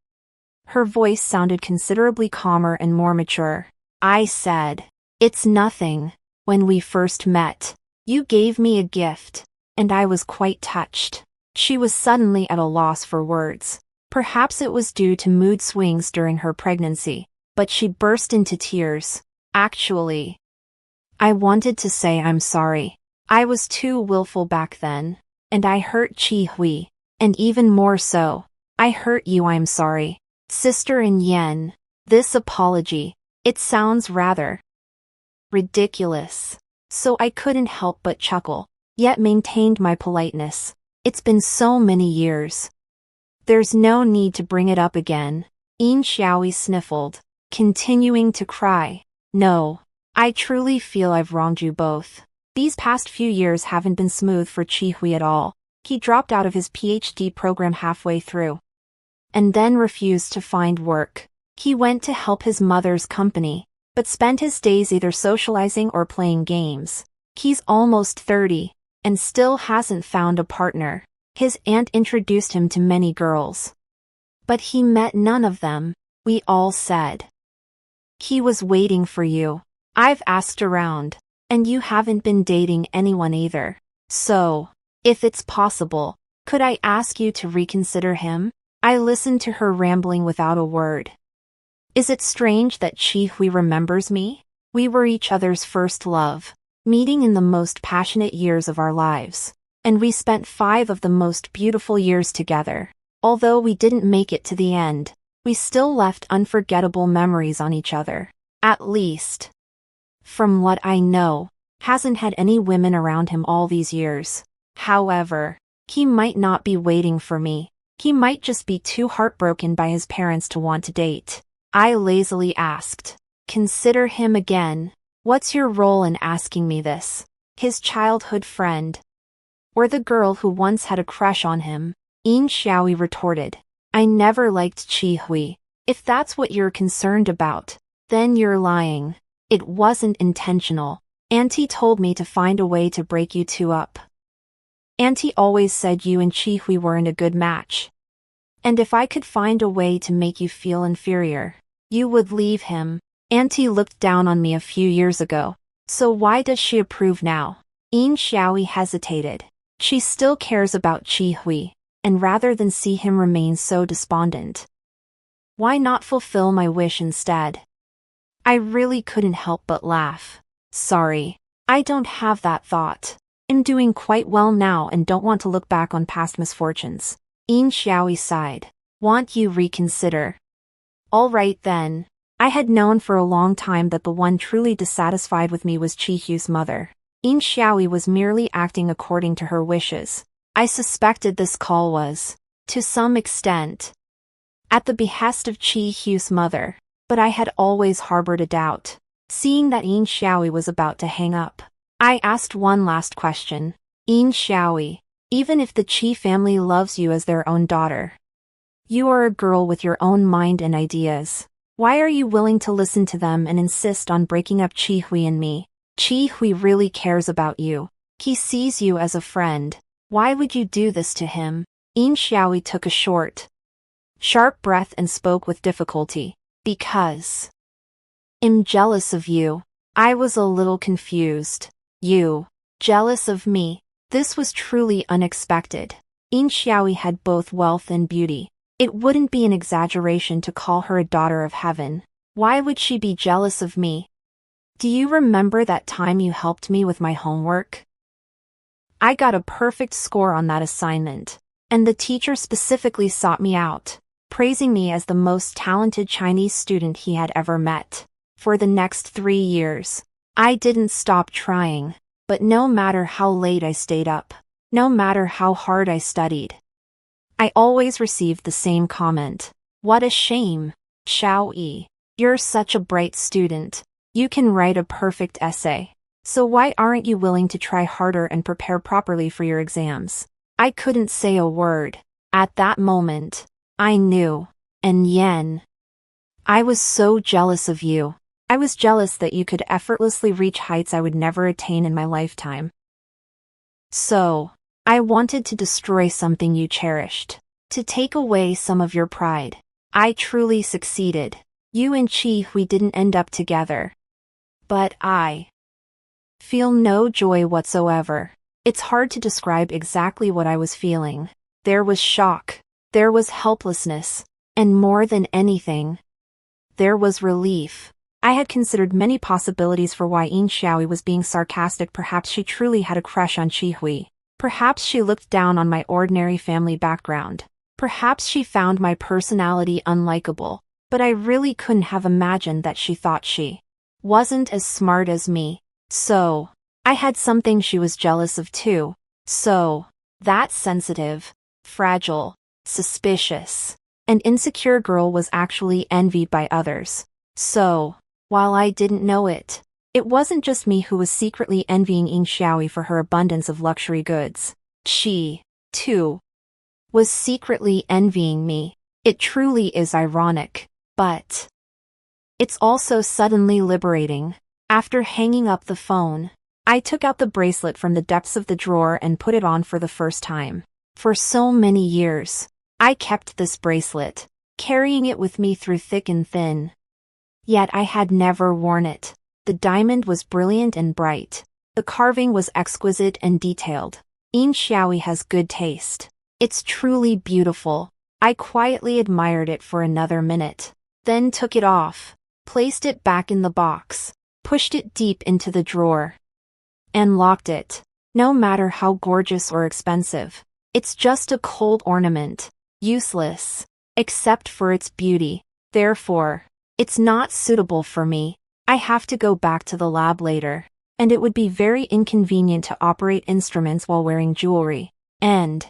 her voice sounded considerably calmer and more mature. I said, "It's nothing. When we first met, you gave me a gift, and I was quite touched." She was suddenly at a loss for words. Perhaps it was due to mood swings during her pregnancy, but she burst into tears. Actually, I wanted to say I'm sorry. I was too willful back then, and I hurt Qi Hui, and even more so, I hurt you. I'm sorry. Sister in Yen, this apology, it sounds rather ridiculous. So I couldn't help but chuckle, yet maintained my politeness. It's been so many years. There's no need to bring it up again. Yin Xiaoyi sniffled, continuing to cry. No, I truly feel I've wronged you both. These past few years haven't been smooth for Qi Hui at all. He dropped out of his PhD program halfway through, and then refused to find work. He went to help his mother's company, but spent his days either socializing or playing games. He's almost 30, and still hasn't found a partner. His aunt introduced him to many girls, but he met none of them. We all said he was waiting for you. I've asked around, and you haven't been dating anyone either. So, if it's possible, could I ask you to reconsider him? I listened to her rambling without a word. Is it strange that Qi Hui remembers me? We were each other's first love, meeting in the most passionate years of our lives, and we spent 5 of the most beautiful years together. Although we didn't make it to the end, we still left unforgettable memories on each other. At least, from what I know, hasn't had any women around him all these years. However, he might not be waiting for me. He might just be too heartbroken by his parents to want to date. I lazily asked, "Consider him again. What's your role in asking me this? His childhood friend? Or the girl who once had a crush on him?" Yin Xiaoyi retorted, "I never liked Qi Hui. If that's what you're concerned about, then you're lying. It wasn't intentional. Auntie told me to find a way to break you two up. Auntie always said you and Qi Hui weren't a good match. And if I could find a way to make you feel inferior, you would leave him. Auntie looked down on me a few years ago, so why does she approve now?" Yin Xiaoyi hesitated. She still cares about Qi Hui, and rather than see him remain so despondent, why not fulfill my wish instead? I really couldn't help but laugh. Sorry, I don't have that thought. I'm doing quite well now and don't want to look back on past misfortunes. Yin Xiaoyi sighed. Want you reconsider? All right then. I had known for a long time that the one truly dissatisfied with me was Chi-Hu's mother. Yin Xiaoyi was merely acting according to her wishes. I suspected this call was, to some extent, at the behest of Chi-Hu's mother, but I had always harbored a doubt. Seeing that Yin Xiaoyi was about to hang up, I asked one last question. Yin Xiaoyi, even if the Qi family loves you as their own daughter, you are a girl with your own mind and ideas. Why are you willing to listen to them and insist on breaking up Qi-Hui and me? Qi-Hui really cares about you. He sees you as a friend. Why would you do this to him? Yin Xiaoyi took a short, sharp breath and spoke with difficulty. Because I'm jealous of you. I was a little confused. You, jealous of me? This was truly unexpected. Yin Xiaoyi had both wealth and beauty. It wouldn't be an exaggeration to call her a daughter of heaven. Why would she be jealous of me? Do you remember that time you helped me with my homework? I got a perfect score on that assignment, and the teacher specifically sought me out, praising me as the most talented Chinese student he had ever met. For the next 3 years, I didn't stop trying, but no matter how late I stayed up, no matter how hard I studied, I always received the same comment. What a shame, Xiao Yi. You're such a bright student. You can write a perfect essay. So why aren't you willing to try harder and prepare properly for your exams? I couldn't say a word. At that moment, I knew. And Yen, I was so jealous of you. I was jealous that you could effortlessly reach heights I would never attain in my lifetime. So, I wanted to destroy something you cherished, to take away some of your pride. I truly succeeded. You and Qi-Hui didn't end up together. But I feel no joy whatsoever. It's hard to describe exactly what I was feeling. There was shock. There was helplessness. And more than anything, there was relief. I had considered many possibilities for why Yin Xiaoyi was being sarcastic. Perhaps she truly had a crush on Qi-Hui. Perhaps she looked down on my ordinary family background. Perhaps she found my personality unlikable. But I really couldn't have imagined that she thought she wasn't as smart as me. So, I had something she was jealous of too. So, that sensitive, fragile, suspicious, and insecure girl was actually envied by others. So, while I didn't know it, it wasn't just me who was secretly envying Yin Xiaoyi for her abundance of luxury goods. She, too, was secretly envying me. It truly is ironic, but it's also suddenly liberating. After hanging up the phone, I took out the bracelet from the depths of the drawer and put it on for the first time. For so many years, I kept this bracelet, carrying it with me through thick and thin. Yet I had never worn it. The diamond was brilliant and bright. The carving was exquisite and detailed. Yin Xiaoyi has good taste. It's truly beautiful. I quietly admired it for another minute, then took it off, placed it back in the box, pushed it deep into the drawer, and locked it. No matter how gorgeous or expensive, it's just a cold ornament, useless, except for its beauty. Therefore, it's not suitable for me. I have to go back to the lab later, and it would be very inconvenient to operate instruments while wearing jewelry. And